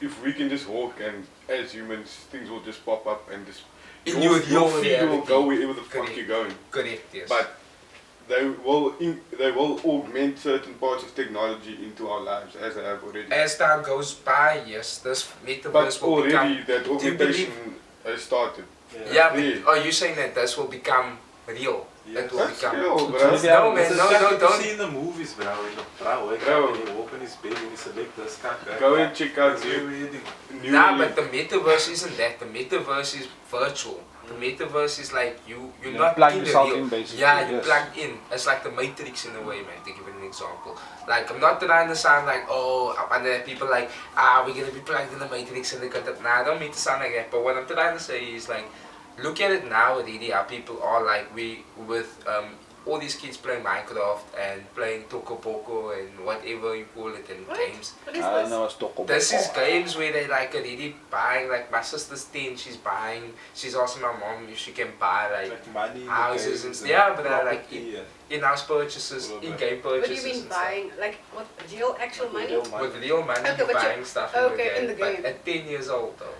If we can just walk and as humans, things will just pop up and just In your your feet will reality. go wherever the fuck Correct. you're going. Correct, yes. But they will augment certain parts of technology into our lives as they have already. as time goes by, yes, this But metaverse will already become. that Do you augmentation has started. Yeah, but Yeah. are you saying that this will become real? Yes. It will That's become. real, bro. No, man, This is no, like no, what you don't. see in the movies, bro. Wake Bro. up and you walk in his bed and you select this cut. Go and check out new Nah, but the metaverse isn't that. The metaverse is virtual. The metaverse is like you're You not plug in the yourself real. in, basically, Yeah, you yes. plug in. It's like the Matrix in a way, man. To give it an example. Like I'm not trying to sound like and then people like we're gonna be plugged in the Matrix and they got that. Nah, I don't mean to sound like that. But what I'm trying to say is like, look at it now. Really, how people are like with all these kids playing Minecraft and playing Toko Boko and whatever you call it and What? games. What is I don't this? know what's talking This is games where they like already buying, like my sister's 10, she's asking my mom if she can buy like money, houses and games yeah, but like property and in-house purchases, All of that. in-game What do purchases you mean and stuff. buying? Like what? Real actual money? real money. With real money, Okay, you're but you- buying stuff okay, in the game. in the game. But at 10 years old though.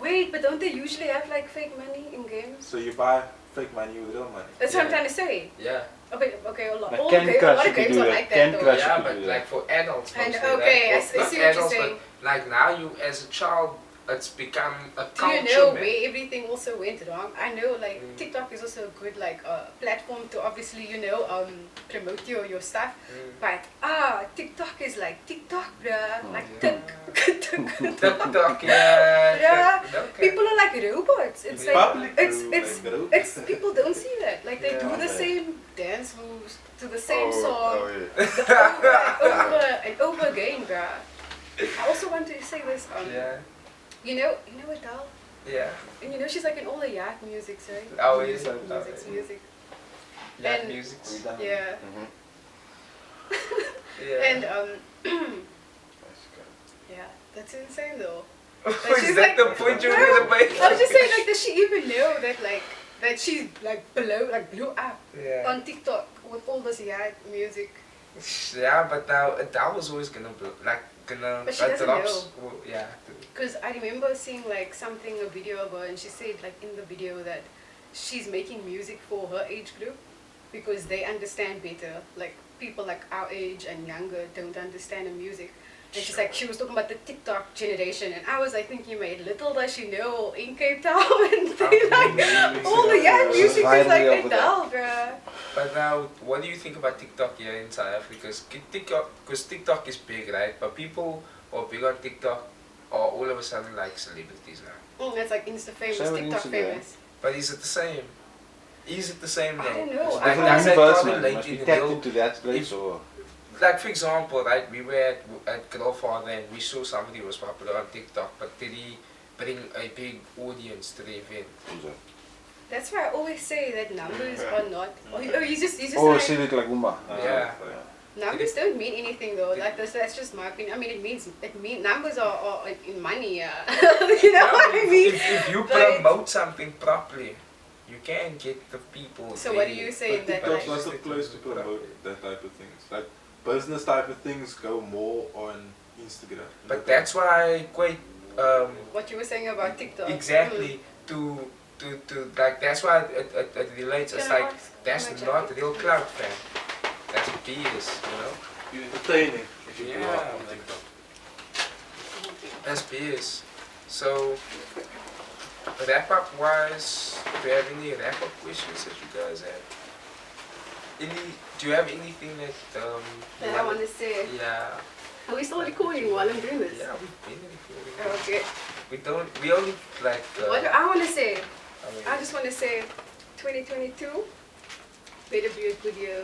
Wait, but don't they usually have like fake money in games? So you buy fake money with real money. That's what I'm Yeah. trying to say. Yeah. Okay, a lot. Like All Candy a Crush, lot you of could games do are that. like that Candy though. Crush. Yeah, could but do that. like for adults And mostly, okay, right? I see Not what you're adults, saying. but like now you as a child, it's become a Do culture, you know man. where everything also went wrong? I know like Mm. TikTok is also a good like platform to obviously promote your stuff. Mm. But TikTok is like TikTok, bruh. Like Yeah. TikTok, Yeah. yeah. Okay. People are like robots. It's like Public it's bro, like, it's people don't see that. Like they do Yeah. the same dance moves to the same song Oh, yeah. over and over again, bruh. I also want to say this. Yeah. You know Adele. Yeah. And you know she's like in all the yacht musics, right? Oh, yes, I know. Music. Yeah, And- music. Yeah. Mhm. Yeah. And That's good. yeah, that's insane though. Is she's that like- the point you're No, gonna make? I was just saying, like, does she even know that she's like blew up Yeah. on TikTok with all this yacht music? Yeah, but now Adele was always gonna But she doesn't drops. Well, yeah. Because I remember seeing like a video of her, and she said like in the video that she's making music for her age group because they understand better. Like people like our age and younger don't understand the music. And she's like, she was talking about the TikTok generation, and I was like thinking, mate, little does she know in Cape Town, they like all the young music is like Viral over Adele, bruh. But now, what do you think about TikTok here in South Africa? Because TikTok is big, right? But people who are big on TikTok are all of a sudden like celebrities now. That's like Insta famous, Same with TikTok Instagram. famous. But is it the same? Is it the same I now? don't know. It's I different does it universe, man. correlate Must be in tapped real- into that place or... Like for example, right, we were at Grandfather and we saw somebody who was popular on TikTok, but did he bring a big audience to the event? That's why I always say that numbers are not. Oh, he's just Oh, like, Cedric Lagumba. Yeah. numbers don't mean anything though. Like that's just my opinion. I mean, it means numbers are in money. Yeah. You know No, what I mean? if you But it's- promote something properly, you can get the people. So what are there. you saying But that TikTok's like? not so close to promote that type of things. Like business type of things go more on Instagram. But that's why quite What you were saying about TikTok. exactly to like that's why it relates. It's Can I like ask? that's Can I not check? real cloud fan. That's BS, you know. You're entertaining if you blow up Yeah, on man. TikTok. That's BS. So wrap up wise, do you have any wrap up questions that you guys have? Do you have anything that That I want to say. Yeah. Are we still recording while I'm doing this? Yeah, we've been recording. Okay. We only like What do I want to say? I mean, I just want to say, 2022 better be a good year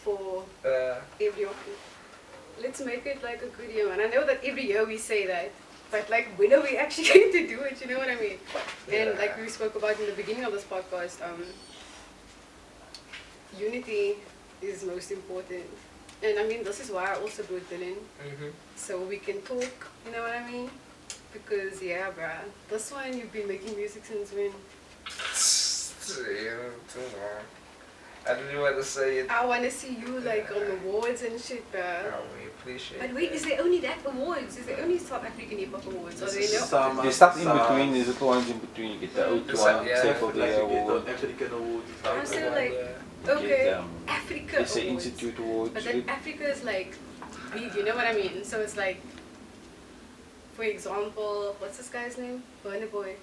for everyone. Let's make it like a good year, man. I know that every year we say that, but like when are we actually going to do it? You know what I mean? And Yeah. like we spoke about in the beginning of this podcast, unity is most important. And I mean, this is why I also brought Dylan, so we can talk. You know what I mean? Because yeah, bruh, this one you've been making music since when? Yeah, too long. I don't know what to say it. I want to see you like on awards and shit, bro. We appreciate But wait, is there only that awards? Is there only South African hip hop awards? Or there no? Some, There's stuff in between, there's little ones in between. You get the O2 one, Yeah. Step of the like Year you get Award. the African awards. I'm saying like, You okay, get, Africa It's the awards. Institute Awards. But then Africa is like big, you know what I mean? So it's like, for example, what's this guy's name? Burna Boy.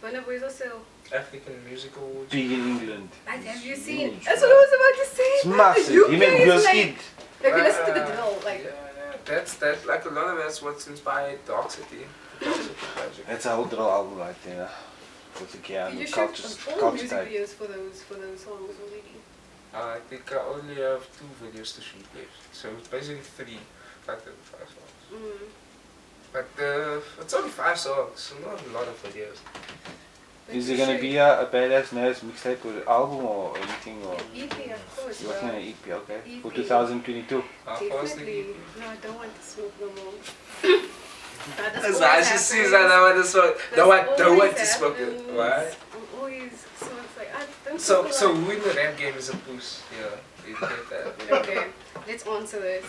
Burna Boy is also. African Music Awards. Big in England. But have you seen? Huge, That's what I was about to say. It's massive. UK He made is Girls like, Kid. have you listened to the drill? Like, Yeah. That's like a lot of that's what's inspired Dark City. Dark City Project. That's a whole drill album right there. With the you Keanu shoot culture, all culture music type. videos for those songs already. I think I only have 2 videos to shoot left. So it's basically 3. Like the 5 songs. But it's only 5 songs, so not a lot of videos. But Is you it gonna should- be a Badass Naz mixtape or album or anything? Or An EP, of course, you're working on bro. an EP, okay? For EP. 2022. How fast Definitely. No, I don't want to smoke no more. As I just see that I want to smoke. No, I don't want to smoke it. Why? I'm always so it's like I don't So smoke a so lot. who in the rap game is a puss? Yeah, you get that. Okay, let's answer this.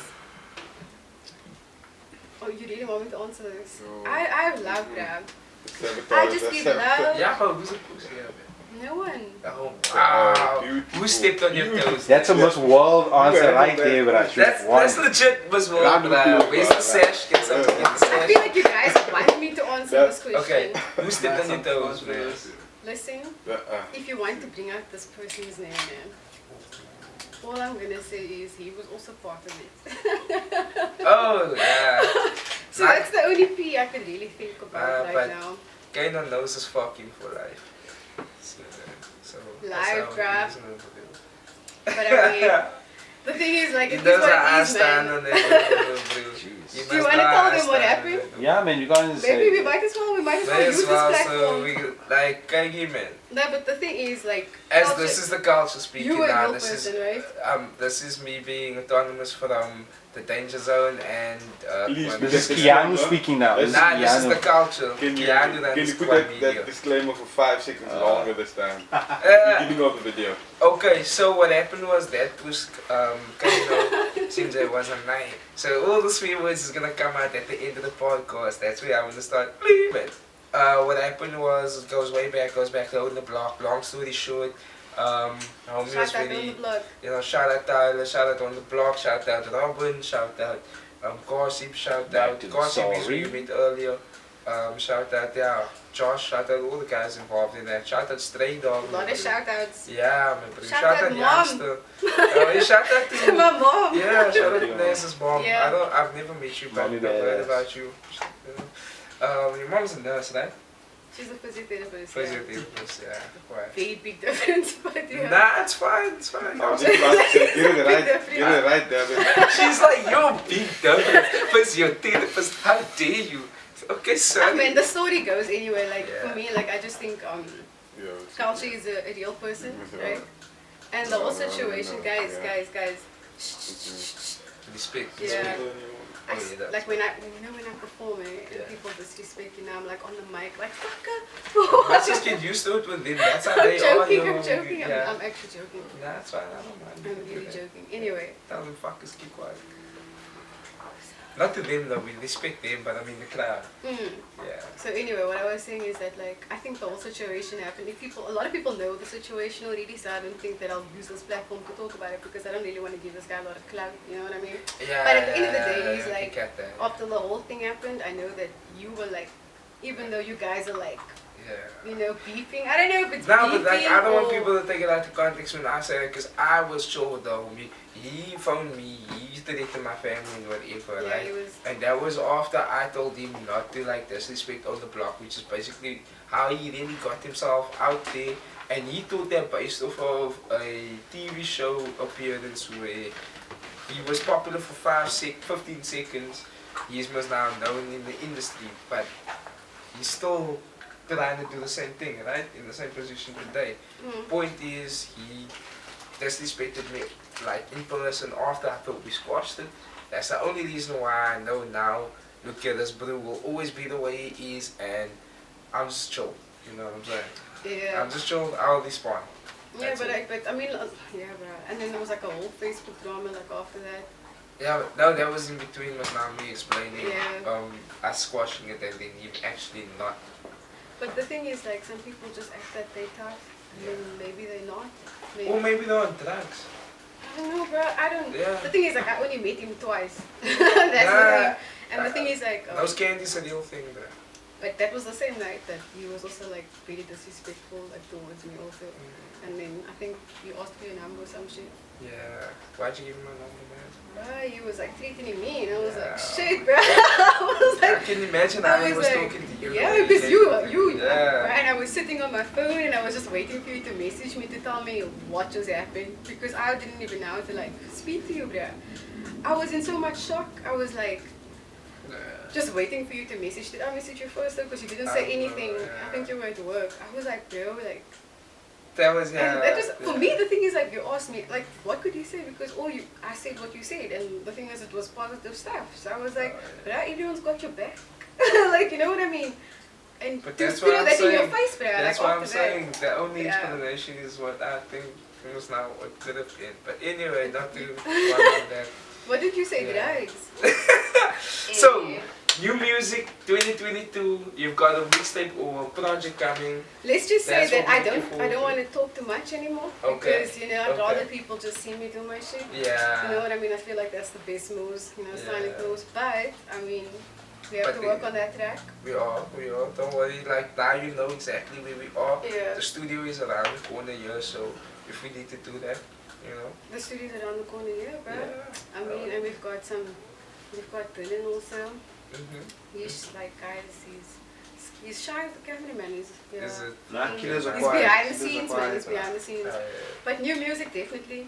Oh, you really want me to answer this? No. I love rap. Sabotage, I just that's give sabotage. love. Yeah, but who's a puss? Yeah, man. No one. Oh, wow. Beautiful. Who stepped on your toes? That's the most wild answer right there, but I should That's want. legit, Miss Wall. Round of applause, Where's the bro. sash? Get something in the I sash. feel like you guys want me to answer this question. Okay, who stepped on your toes, man? Listen, if you want to bring out this person's name, man, all I'm gonna say is he was also part of it. Oh, yeah. So that's the only P I could really think about but- right now. Kinda knows is fucking for life. So that's Live how rap. reasonable it is. But I mean, the thing is, like, He it is knows what how I it is, stand man. on it. Jeez. Do you wanna tell them what happened? Yeah, man, you can't say. Maybe we might as well use this So platform. we like Kagi man. No, but the thing is, like, As culture- this is the culture speaking you a now. real This person, is right? this is me being autonomous from the Dangerzone and Please, KWAAI This is Media. Keanu speaking now. This is Nah, this is the Keanu. culture. Can you KWAAI put KWAAI that Media. disclaimer for 5 seconds longer this time? Beginning of the video. Okay, so what happened was that was since there was a night. So all the sweet words is gonna come out at the end of the podcast. That's where I'm gonna start bleeping. What happened was, it goes way back, goes back to on the block. Long story short, homie was Shout out on the really, block. you know, shout out Tyler, shout out on the block, shout out Robin, shout out Gossip, shout Back out to the Gossip is who you sorry. met earlier. Shout out Josh, shout out all the guys involved in that. Shout out Stray Dog. A lot of shout outs. Yeah, man, bro. Shout Shout out out mom. Youngster. Yeah, shout out to My mom. yeah, shout out Shout to out Nancy's mom. Yeah. I've never met you, but Mommy I've heard badass. about you. Your mom's a nurse, right? She's a physiotherapist. Physiotherapist, yeah. Quite. Very big difference, but yeah. Nah, it's fine, it's fine. I was just about to say, get it right, Definitely. get it right, David. She's like, you're big difference. Physiotherapist, how dare you? Okay, I sorry. mean, the story goes anyway. Like Yeah. for me, like I just think Yeah, culture is a real person, Yeah. right? And the whole No, no, no, situation, no, guys, yeah. guys. Respect. Yeah. Oh, yeah, that- Like when I perform and Yeah. people disrespect you, now I'm like on the mic, like fucker. Let's just get used to it with them. That's how I'm they joking, are. I'm joking. Yeah. I'm actually joking. Nah, it's fine. I don't mind. I'm really joking. Anyway, Tell them fuckers keep quiet. Not to them though, we respect them, but I mean the crowd. Yeah. so anyway, what I was saying is that like I think the whole situation happened. A lot of people know the situation already, so I don't think that I'll use this platform to talk about it because I don't really want to give this guy a lot of clout. You know what I mean? Yeah. But at the end of the day, he's I like, get that. after the whole thing happened, I know that you were like, even though you guys are like, Yeah. you know, beefing. I don't know if it's No, beefing but like I don't want or- people to take it out of context when I say it, because I was chill with the homie. He phoned me, he used to date to my family and whatever, Yeah, right? he was. And that was after I told him not to like disrespect on the block, which is basically how he really got himself out there. And he thought that based off of a TV show appearance where he was popular for 15 seconds. He was now known in the industry, but he's still trying to do the same thing, right? In the same position today. Point is, he disrespected me like in person after I thought we squashed it. That's the only reason why I know now, look at this bro will always be the way he is, and I'm just chill. You know what I'm saying? Yeah. I'm just chill, I'll respond. Yeah, but I mean, yeah, bro. And then there was like a whole Facebook drama like after that. Yeah, but no, that was in between was now me explaining Yeah. us squashing it and then him actually not. But the thing is, like, some people just act that they're tough, and then maybe they're not. Or maybe they're on drugs. I don't know, bro. I don't. Yeah. The thing is, like, I only met him twice. That's the thing. And the thing is, like, those candies are the real thing, bro. like that was the same night that he was also like really disrespectful like towards me also. And then I think he asked for your number or some shit. Yeah. Why'd you give him my number, man? Bro, he was like threatening me, and I was like, Yeah. shit, bro. I was like, I can imagine how he was like, talking to you. yeah, because you, Yeah. right? And I was sitting on my phone and I was just waiting for you to message me to tell me what just happened because I didn't even know how to like speak to you, bro. I was in so much shock. I was like, just waiting for you to message. Did I message you first though? Because you didn't say anything. Yeah. I think you were at work. I was like, bro, like. That was yeah. And that was, for me, the thing is like you asked me like what could you say because I said what you said and the thing is it was positive stuff. So I was like, but everyone's got your back. Like you know what I mean? And But to that's put what I'm that saying. in your face, bro. That's like, what I'm after saying. that. The only Yeah. explanation is what I think was now what could have been. But anyway, not to dwell on that. What did you say, Yeah. drugs? So, new music 2022. You've got a mixtape or a project coming. Let's just say That's that what I we're don't looking forward want to talk too much anymore Okay. because you know I'd Okay. rather people just see me do my shit. Yeah. You know what I mean? I feel like that's the best moves, you know, silent Yeah. moves. But I mean, we have But to work on that track. We are. Don't worry. Like now you know exactly where we are. Yeah. The studio is around the corner here, so if we need to do that, you know. The studio's around the corner here, bro. Yeah. I mean, and we've got Dylan also. Mhm. He's like, guys, he's shy of the cameraman. He's, yeah. Is it? Nah, killers are He's quiet. behind the Killers are scenes, quiet, man. He's bro. behind the scenes. Yeah. But new music, definitely.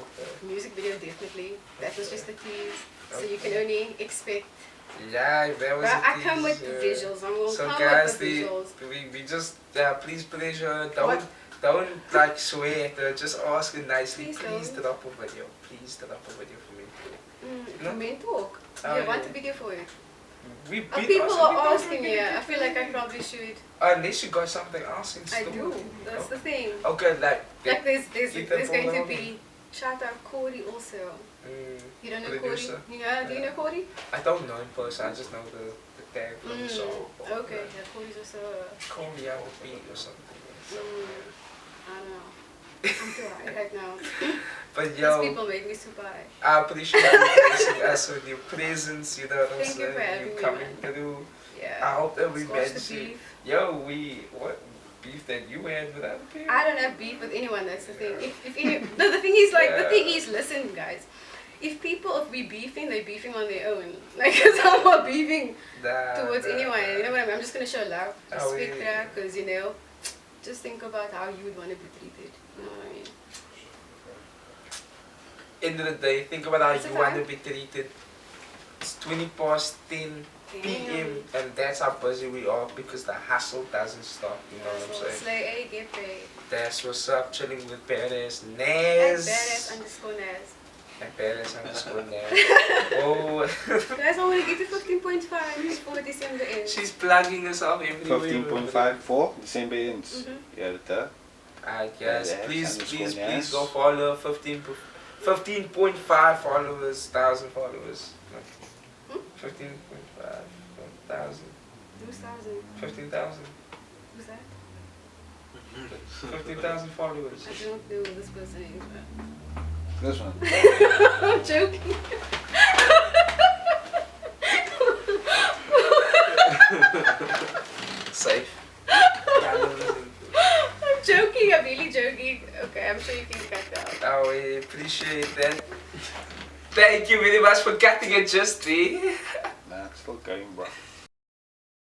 Okay. Music video, definitely. That was just a tease. So you Okay. can only expect. Yeah, that was. But a I come with tease, the yeah. visuals. I'm going to So come guys, with the visuals. we just please pleasure. What? Don't like swear at her. Just ask her nicely. Please Please don't. drop a video. Please drop a video for me. No? For men talk. Oh, You want yeah. a video for it? We've People also are been asking me. I feel like I probably should. Unless you got something else in I store. do. That's the thing. Okay, Like there's Ethan going to Paul be shout out Corey also. You don't know producer. Corey? Yeah, do you know Corey? I don't know in person. I just know the tag from the song. Okay, yeah, Corey's also. Call me out with beat or something. I don't know. I'm too high right now. But These yo, people made me super high. I appreciate you gracing us with your presence. You know what I'm Thank you saying? for having You me, coming man. through. Yeah. I hope that we Squash the mentioned. beef. Yo, what beef that you had with other people? I don't have beef with anyone. That's the thing. If any, no, the thing is like the thing is, listen, guys. If we beefing, they're beefing on their own. Like, cause I'm not beefing towards anyone. You know what I mean? I'm just gonna show love, respect that, cause you know, just think about how you would want to be treated. You know what I mean? End of the day, think about how What's the you want to time? be treated. It's 20 past 10 p.m. and that's how busy we are because the hustle doesn't stop. You know what I'm So saying? slay A, get paid. That's what's up. Chilling with Badass And Naz. Badass_Naz. And Badass_Naz. Oh. Guys, I want to get to 15.5 before December ends. She's plugging herself everywhere. 15.5 for December ends. Mhm. Yeah, that. Alright guys, Badass please _Naz. go follow 15.5 followers, 1,000 followers. No. 15.5, 1,000. Who's 1,000? 15,000. Who's that? 15,000 followers. I don't know who this person is, but This one. I'm joking. Safe. I'm joking, I'm really joking. Okay, I'm sure you can cut that out. Oh, we appreciate that. Thank you very much for cutting it just, Nah, it's still going, bro.